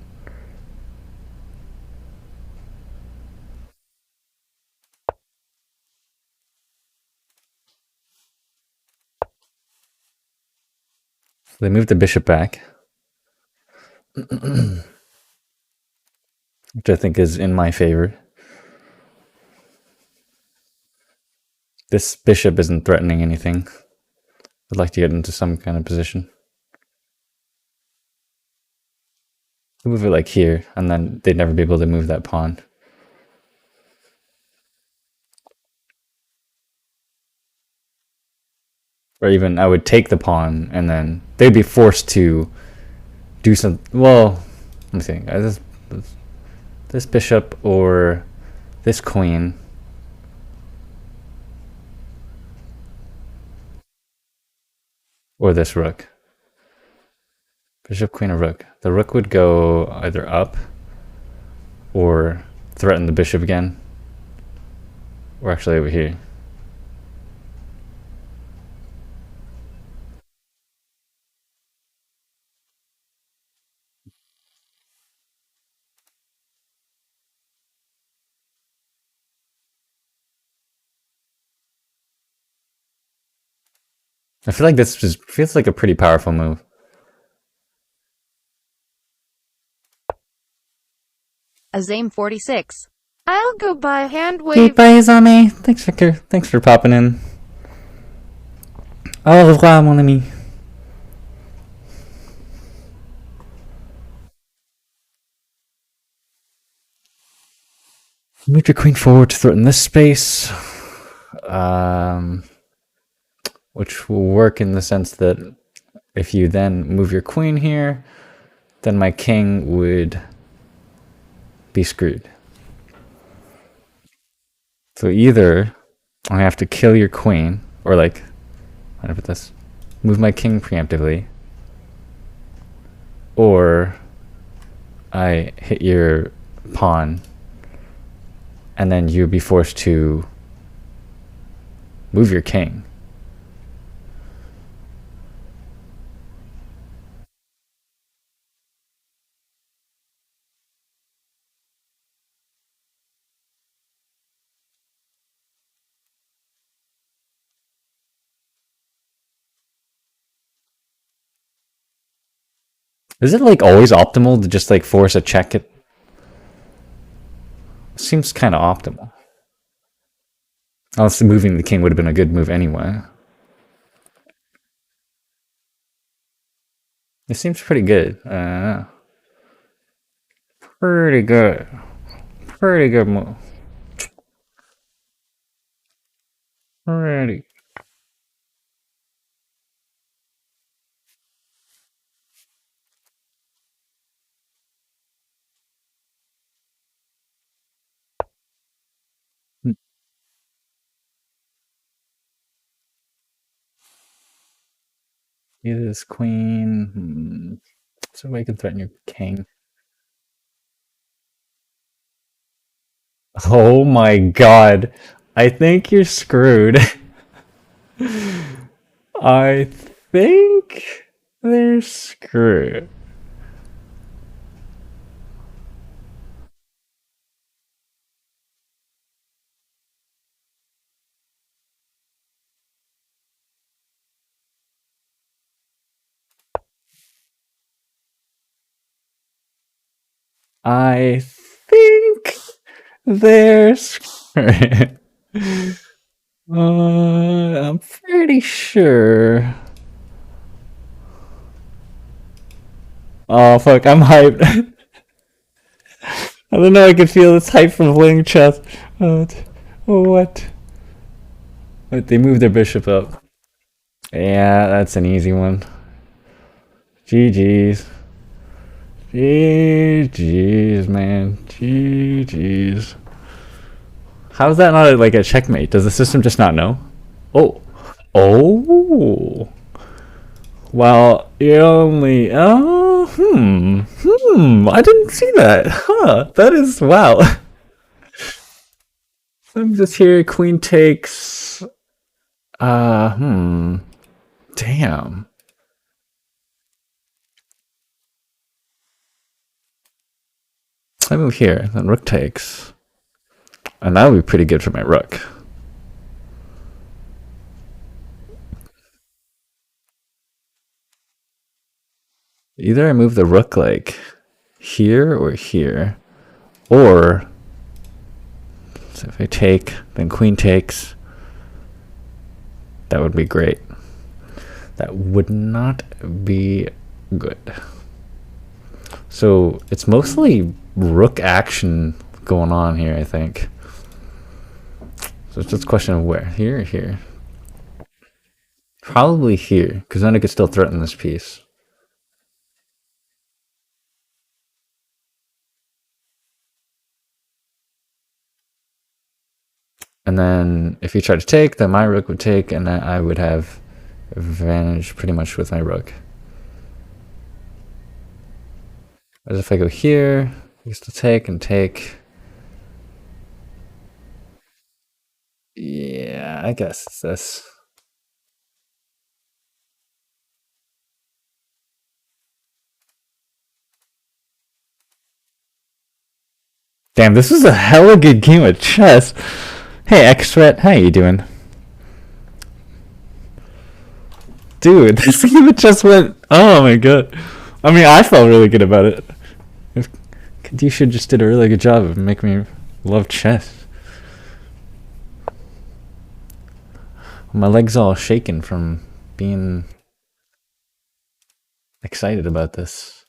So they moved the bishop back, which I think is in my favor. This bishop isn't threatening anything. I'd like to get into some kind of position. Move it like here, and then they'd never be able to move that pawn. Or even I would take the pawn, and then they'd be forced to do some. Well, let me think. This bishop or this queen. Or this rook. Bishop, queen, or rook. The rook would go either up or threaten the bishop again. Or actually over here. I feel like this just feels like a pretty powerful move. Azame 46. I'll go by hand Hey, wave. bye, Zame. Thanks, Victor. Thanks for popping in. Au revoir, mon ami. Move your queen forward to threaten this space. Which will work in the sense that if you then move your queen here, then my king would be screwed. So either I have to kill your queen, or like, how do I put this? Move my king preemptively, or I hit your pawn, and then you'd be forced to move your king. Is it like always optimal to just like force a check? It seems kind of optimal. Unless moving the king would have been a good move anyway. It seems pretty good. Pretty good. Pretty good move. Pretty. Either this queen. Somebody can threaten your king. Oh my god. I think you're screwed. I think they're screwed. I think there's. I'm pretty sure. Oh fuck! I'm hyped. I don't know. I can feel this hype from playing chess. What? What? Wait, they moved their bishop up. Yeah, that's an easy one. GG's. GG's, man. GG's. How is that not like a checkmate? Does the system just not know? Oh. Oh. Well, you only. Oh, I didn't see that. Huh. That is. Wow. I'm just here. Queen takes. Damn. I move here. Then rook takes. And that would be pretty good for my rook. Either I move the rook like here or here. Or so if I take, then queen takes. That would be great. That would not be good. So it's mostly rook action going on here, I think. So it's just a question of where. Here or here? Probably here, because then I could still threaten this piece. And then if you try to take, then my rook would take, and then I would have advantage pretty much with my rook. As if I go here, I used to take and take. Yeah, I guess it's this. Damn, this is a hella good game of chess. Hey, X-Threat, how you doing? Dude, this game of chess went... Oh my god. I mean, I felt really good about it. Katyusha just did a really good job of making me love chess. My legs all shaking from being excited about this.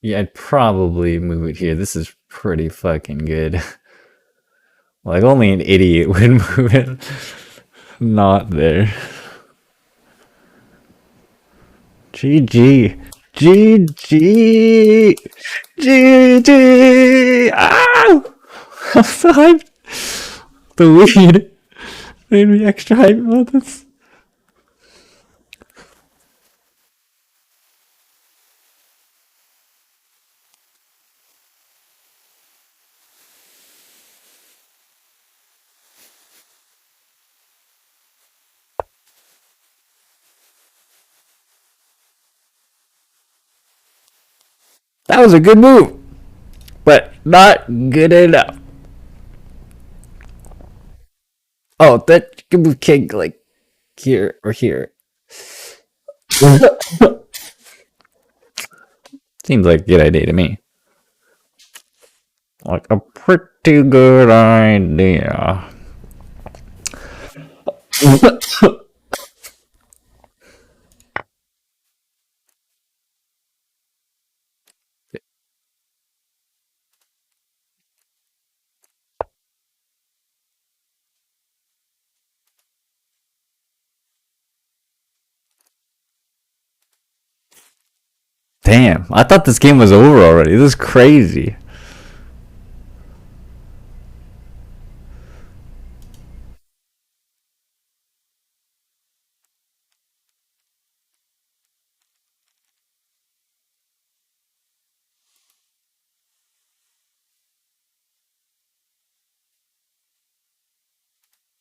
Yeah, I'd probably move it here. This is pretty fucking good. Like, only an idiot would move it not there. GG. GG. GG. Ah! I'm so hyped. The weed made me extra hyped about this. That was a good move, but not good enough. Oh, that could move king like here or here. Seems like a good idea to me. Like a pretty good idea. Damn, I thought this game was over already. This is crazy.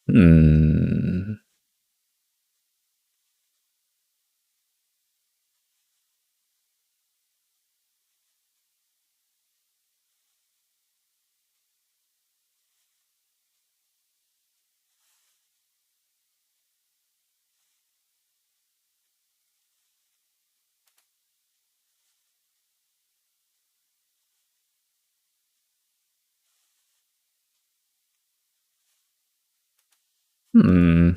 Hmm. Hmm.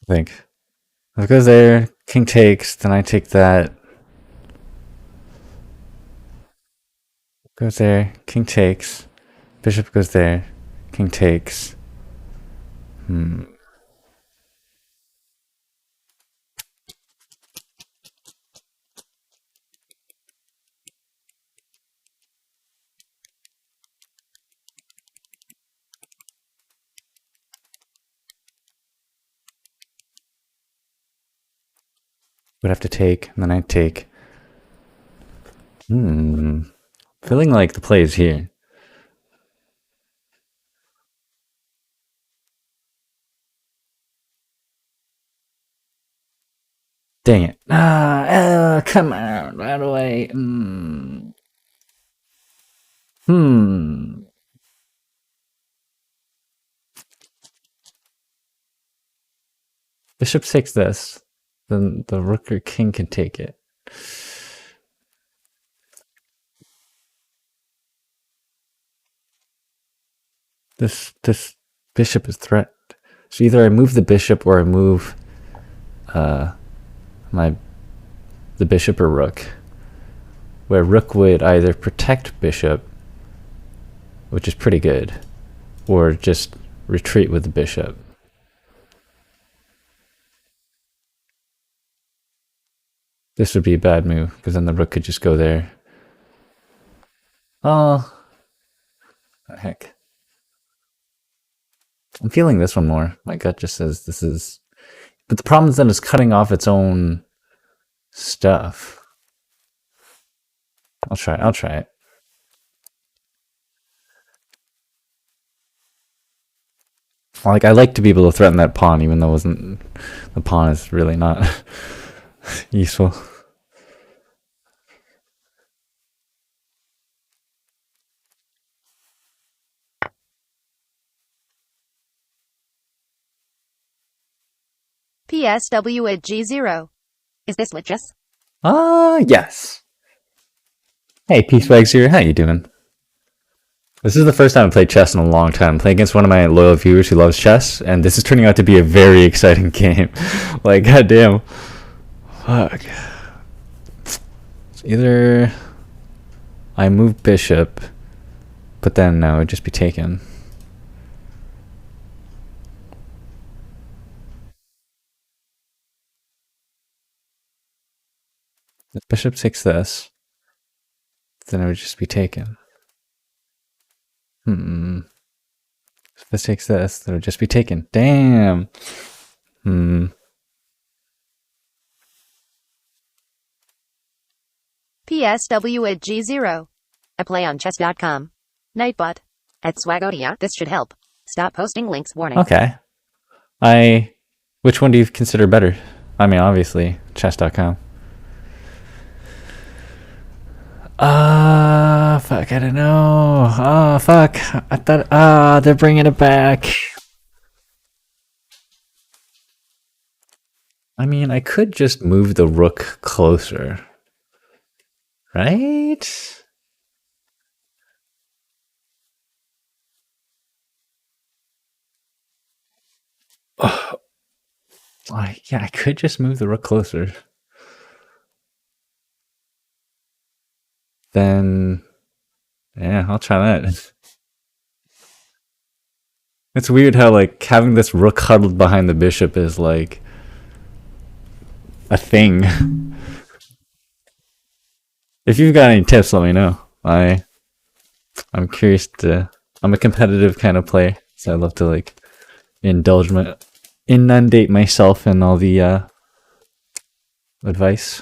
I think. It goes there, king takes, then I take that. Goes there, king takes. Bishop goes there, king takes. Hmm. Would have to take, and then I take. Hmm. Feeling like the play is here. Dang it. Come on, right away. Hmm. Bishop takes this. Then the rook or king can take it. This bishop is threatened. So either I move the bishop or I move my the bishop or rook. Where rook would either protect bishop, which is pretty good, or just retreat with the bishop. This would be a bad move, because then the rook could just go there. Oh, the heck. I'm feeling this one more. My gut just says this is... But the problem is that it's cutting off its own stuff. I'll try it. Like, I like to be able to threaten that pawn, even though it wasn't... The pawn is really not useful. PSW at G0. Is this lit, Jess? Yes. Hey, Peacebags here. How you doing? This is the first time I played chess in a long time. I'm playing against one of my loyal viewers who loves chess, and this is turning out to be a very exciting game. Like, goddamn. Fuck. So either I move bishop, but then no, it would just be taken. If bishop takes this, then it would just be taken. If this takes this, then it would just be taken. Damn. PSW at G0. I play on chess.com. Nightbot. At Swagodia. This should help. Stop posting links, warning. Okay. Which one do you consider better? I mean, obviously, chess.com. Fuck, I don't know. Fuck. I thought, they're bringing it back. I mean, I could just move the rook closer. Right? Oh, yeah, I could just move the rook closer. Then, yeah, I'll try that. It's weird how, like, having this rook huddled behind the bishop is, like, a thing. If you've got any tips, let me know. I'm curious to... I'm a competitive kind of player, so I love to, like, inundate myself in all the advice.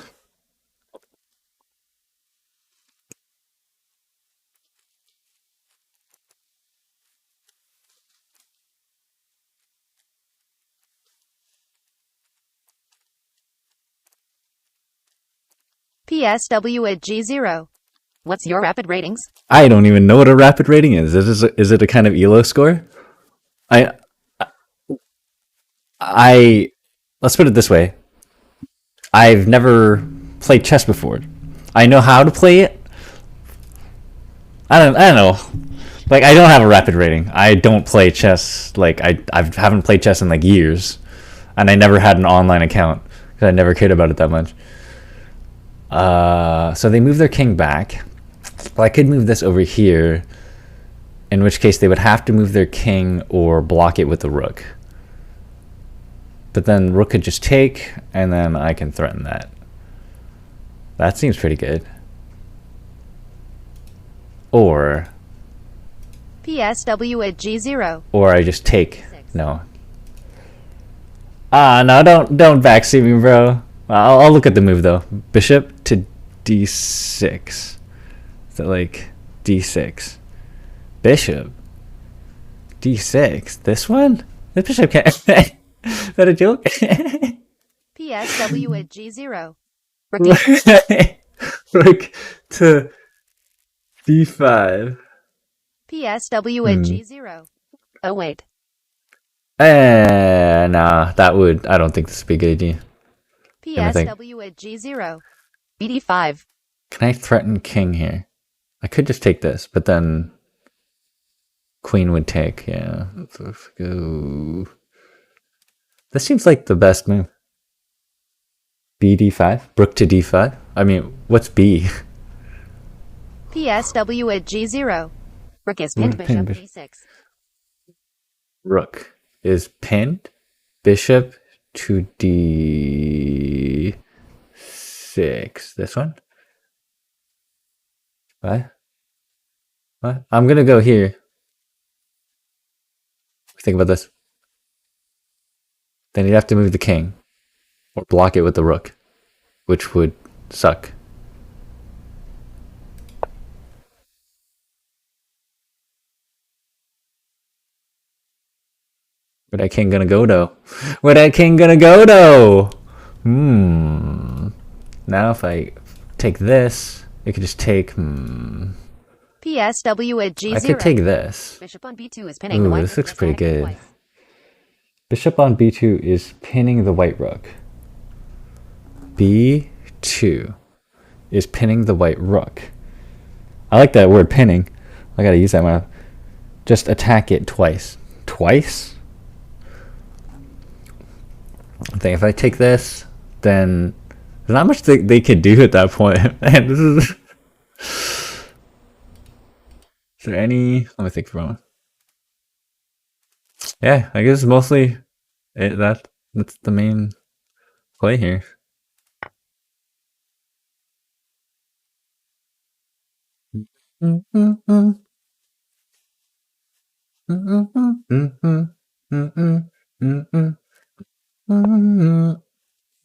PSW at G0. What's your rapid ratings? I don't even know what a rapid rating is. Is it a kind of elo score? I I let's put it this way. I've never played chess before. I know how to play it. I don't know. Like I don't have a rapid rating. I don't play chess. Like I haven't played chess in like years, and I never had an online account because I never cared about it that much. So they move their king back. Well, I could move this over here, in which case they would have to move their king or block it with the rook. But then rook could just take, and then I can threaten that. That seems pretty good. Or PSW at G0. Or I just take. No. No, don't backseat me, bro. I'll look at the move though. Bishop to D6. Is that like D6? Bishop D6. This one? This bishop can't. Is that a joke? PSW at G0. Rook to D5. PSW at G0. Oh wait. Nah, I don't think this would be a good idea. PSW at G0. BD5. Can I threaten king here? I could just take this, but then queen would take. Yeah, let's go. This seems like the best move. BD5, rook to D5. I mean, what's B? PSW at G0. Rook is pinned. Bishop D6. Rook is pinned. Bishop to D6. This one? What? What? I'm gonna go here. Think about this. Then you'd have to move the king. Or block it with the rook. Which would suck. Where that king gonna go though? Where that king gonna go though? Now if I take this, it could just take PSW at G0. I could take this. Bishop on B2 is pinning the white. This looks pretty good. Bishop on B2 is pinning the white rook. B2 is pinning the white rook. I like that word pinning. I gotta use that one. Just attack it twice. Twice? I think if I take this, then there's not much they could do at that point. Man, this is. Is there any? Let me think for a moment. Yeah, I guess mostly that's the main play here.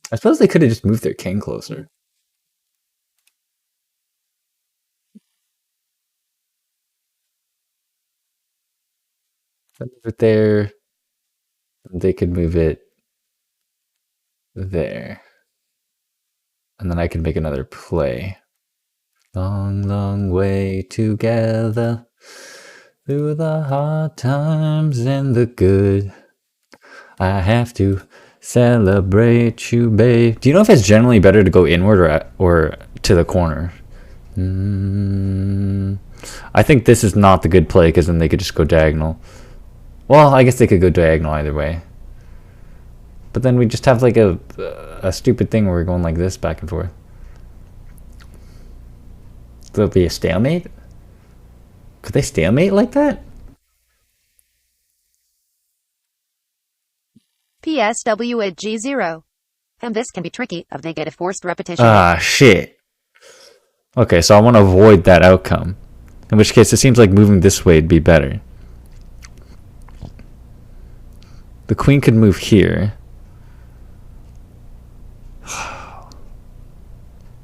I suppose they could have just moved their king closer. Move it there. They could move it there. And then I could make another play. Long, long way together through the hard times and the good. I have to celebrate you, babe. Do you know if it's generally better to go inward or to the corner? I think this is not the good play because then they could just go diagonal. Well, I guess they could go diagonal either way. But then we just have like a stupid thing where we're going like this back and forth. There'll be a stalemate? Could they stalemate like that? PSW at G0. And this can be tricky if they get a forced repetition. Ah, shit. Okay, so I want to avoid that outcome. In which case, it seems like moving this way would be better. The queen could move here.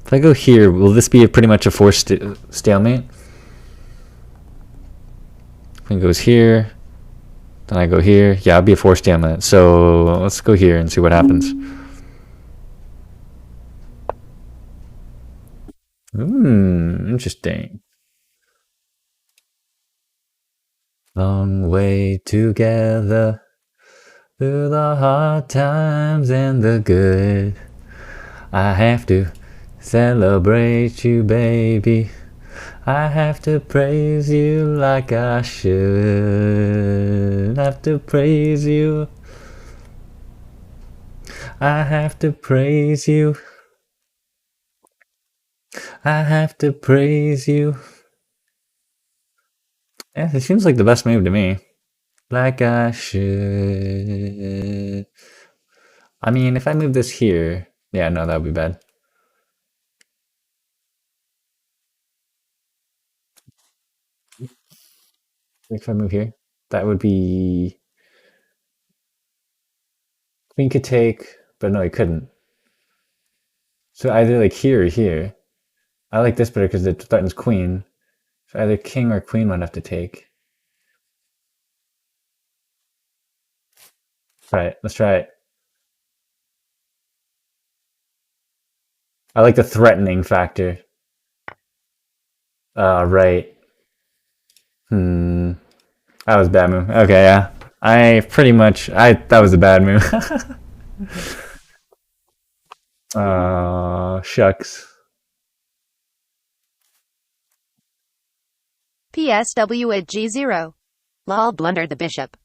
If I go here, will this be pretty much a forced stalemate? Queen goes here. Then I go here. Yeah, it'll be a forced stalemate. So let's go here and see what happens. Interesting. Long way together through the hard times and the good. I have to celebrate you, baby. I have to praise you like I should. I have to praise you. I have to praise you. I have to praise you. Yeah, it seems like the best move to me. Like I should. I mean, if I move this here, yeah, no, that would be bad. If I move here, that would be Queen could take, but no, he couldn't. So either like here or here. I like this better because it threatens Queen. So either King or Queen would have to take. Try it. Let's try it. I like the threatening factor. Right. That was a bad move. Okay, yeah. That was a bad move. Shucks. PSW at G0. Lol blundered the bishop.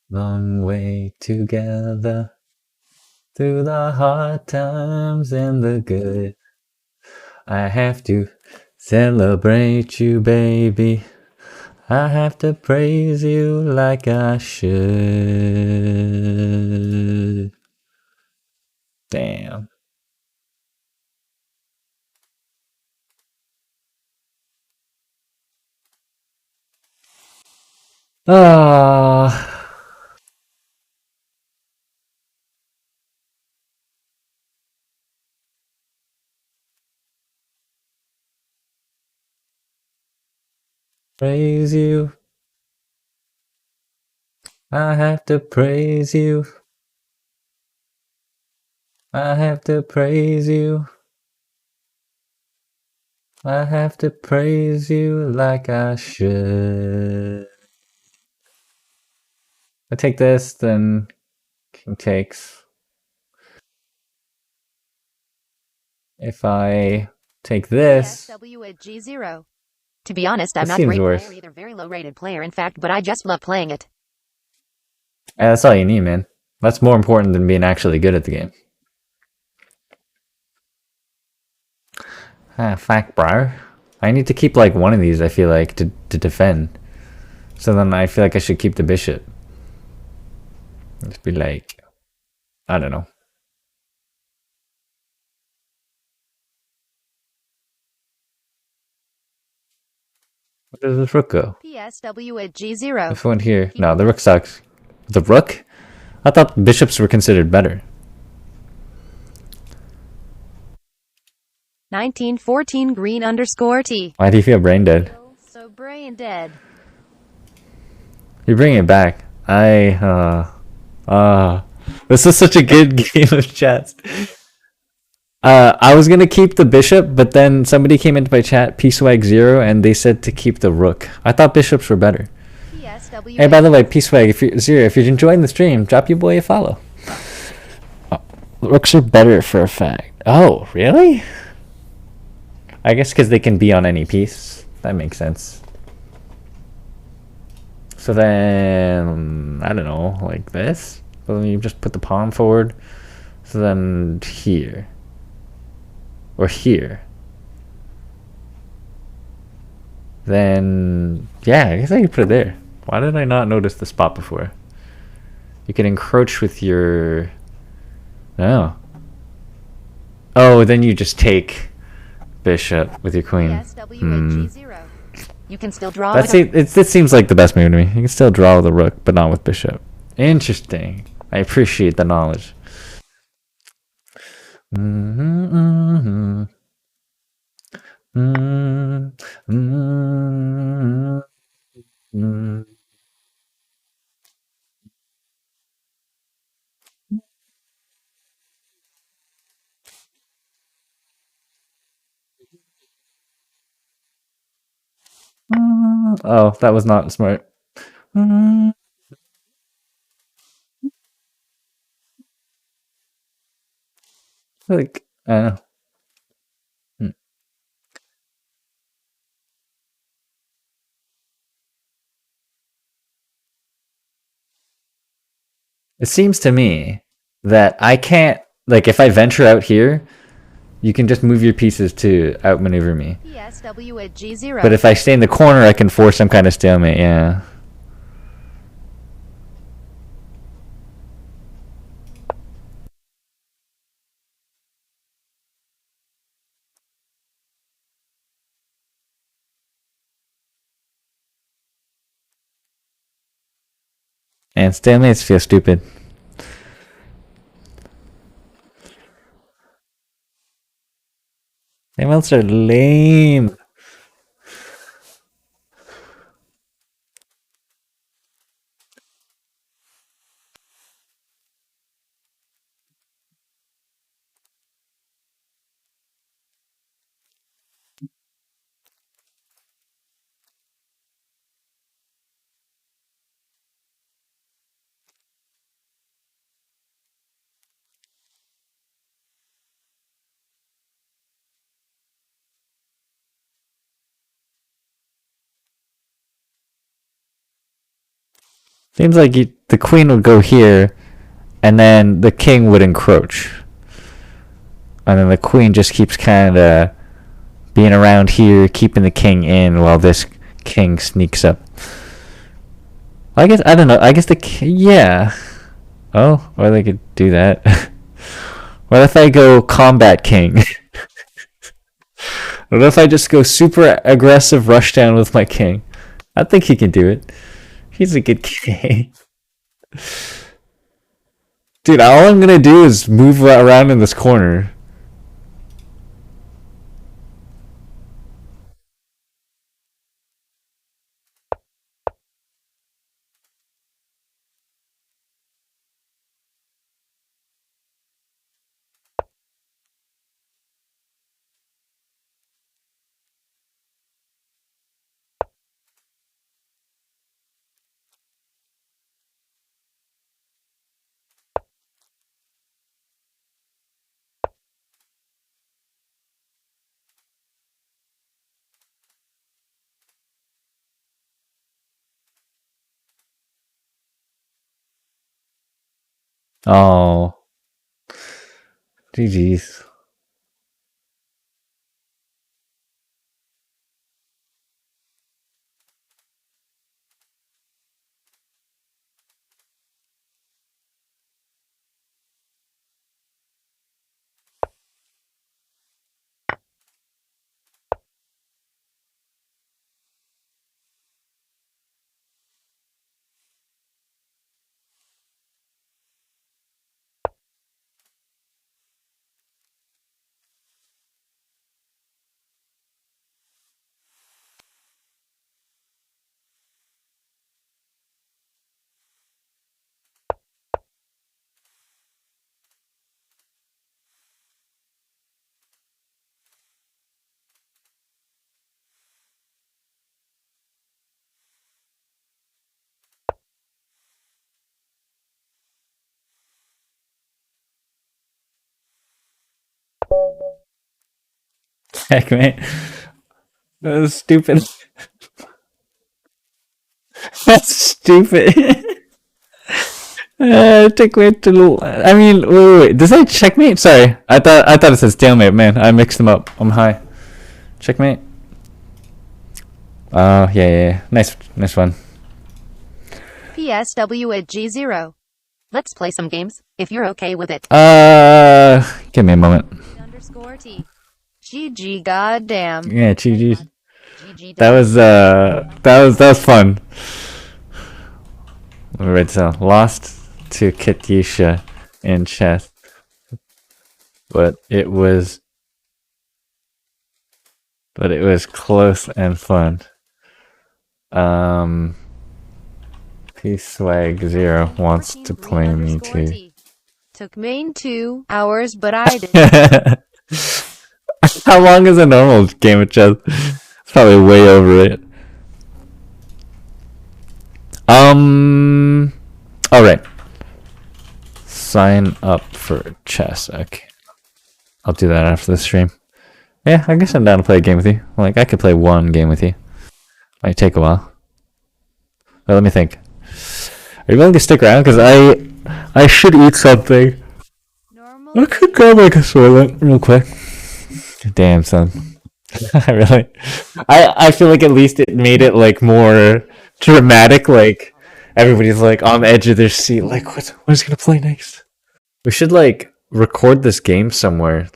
Long way together through the hard times and the good. I have to celebrate you, baby. I have to praise you like I should. Damn. Ah. Praise you. I have to praise you. I have to praise you. I have to praise you like I should. I take this, then King takes. If I take this, PSW at G0. To be honest, I'm this not seems great worse. player either, very low rated player in fact, but I just love playing it. Yeah, that's all you need, man. That's more important than being actually good at the game. Ah, fuck, bro. I need to keep like one of these, I feel like, to defend. So then I feel like I should keep the bishop. Just be like, I don't know. Where does this rook go? PSW at G0. If I went here. No, the rook sucks. The rook? I thought bishops were considered better. 1914 green underscore T. Why do you feel brain dead? So brain dead. You're bringing it back. This is such a good game of chess. I was gonna keep the bishop, but then somebody came into my chat, PSwag0, and they said to keep the rook. I thought bishops were better. PSW. Hey, by the way, PSwag, if you're enjoying the stream, drop your boy a follow. Rooks are better for a fact. Oh, really? I guess because they can be on any piece. That makes sense. So then, I don't know, like this. So then you just put the pawn forward. So then here. Or here. Then, yeah, I guess I could put it there. Why did I not notice the spot before? You can encroach with your... Oh. Oh, then you just take bishop with your queen. PSW. You can still draw. It seems like the best move to me. You can still draw with the rook, but not with bishop. Interesting. I appreciate the knowledge. Oh, that was not smart. Like, I don't know. It seems to me that I can't, like, if I venture out here, you can just move your pieces to outmaneuver me. PSW at G0. But if I stay in the corner, I can force some kind of stalemate, yeah. And stalemates feel stupid. Stalemates are lame. Seems like the queen would go here, and then the king would encroach. And then the queen just keeps kind of being around here, keeping the king in while this king sneaks up. I guess, I don't know, I guess yeah. Oh, or they could do that. What if I go combat king? What if I just go super aggressive rush down with my king? I think he can do it. He's a good king. Dude, all I'm gonna do is move around in this corner. Oh, GG's. Heck, man. That was stupid. That's stupid. Checkmate to. I mean, wait. Does that checkmate? Sorry, I thought it said stalemate. Man, I mixed them up. I'm high. Checkmate. Oh yeah. Nice one. PSW at G0. Let's play some games, if you're okay with it. Give me a moment. _T. GG goddamn. Yeah, GG. That was fun. Alright, so lost to Katyusha in chess, but it was close and fun. P-Swag0 wants to play me too. Took main 2 hours, but I did. How long is a normal game of chess? It's probably way over it. All right. Sign up for chess. Okay. I'll do that after the stream. Yeah, I guess I'm down to play a game with you. Like, I could play one game with you. Might take a while. Well, let me think. Are you willing to stick around? Because I should eat something. I could grab like a soylent real quick. Damn, son. I feel like at least it made it like more dramatic. Like everybody's like on the edge of their seat. Like, what is gonna play next? We should like record this game somewhere,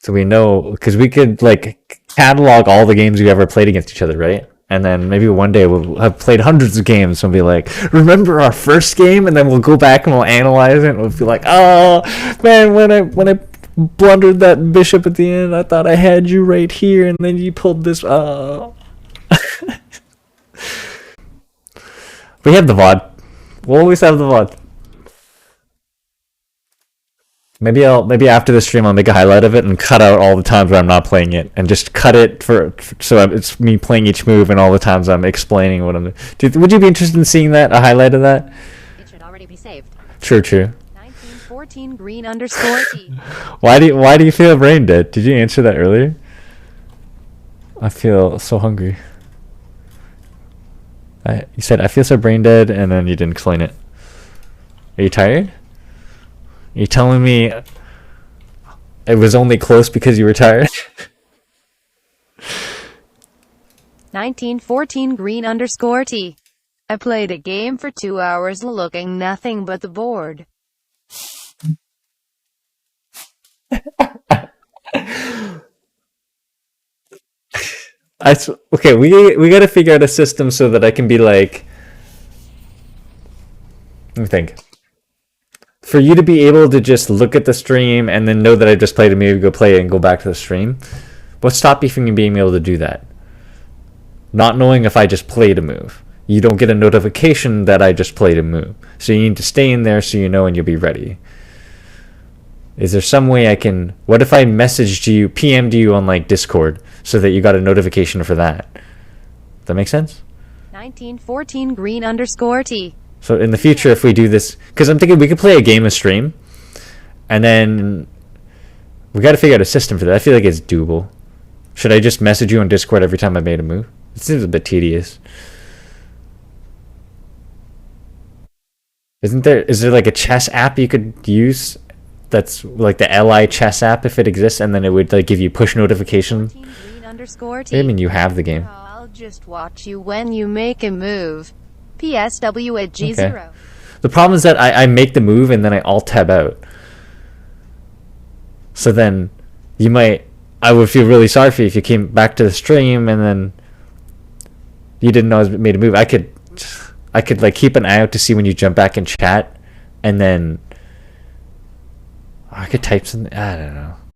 so we know, because we could like catalog all the games we ever played against each other, right? And then maybe one day we'll have played hundreds of games and we'll be like, remember our first game? And then we'll go back and we'll analyze it and we'll be like, oh man, when I blundered that bishop at the end, I thought I had you right here, and then you pulled this. Oh. We have the VOD. We'll always have the VOD. Maybe after the stream I'll make a highlight of it and cut out all the times where I'm not playing it, and just cut it so it's me playing each move and all the times I'm explaining what I'm doing. Would you be interested in seeing that, a highlight of that? It should already be saved. True. 1914 green_T. Why do you feel brain dead? Did you answer that earlier? I feel so hungry. You said I feel so brain dead, and then you didn't explain it. Are you tired? Are you telling me it was only close because you were tired? 1914 green_T. I played a game for 2 hours looking nothing but the board. Okay, we gotta figure out a system so that I can be like, let me think. For you to be able to just look at the stream and then know that I just played a movie, go play it and go back to the stream. What stopped you from being able to do that? Not knowing if I just played a move. You don't get a notification that I just played a move. So you need to stay in there so you know and you'll be ready. Is there some way I can... What if I messaged you, PM'd you on like Discord so that you got a notification for that? Does that make sense? 1914 green_T. So in the future, if we do this... Because I'm thinking we could play a game of stream. And then... We got to figure out a system for that. I feel like it's doable. Should I just message you on Discord every time I made a move? It seems a bit tedious. Is there like a chess app you could use that's like the LI chess app if it exists, and then it would like give you push notifications? I mean, you have the game. I'll just watch you when you make a move. PSW at G0. Okay. The problem is that I make the move and then I alt tab out. So then I would feel really sorry for you if you came back to the stream and then you didn't know I made a move. I could like keep an eye out to see when you jump back in chat, and then I could type something. I don't know.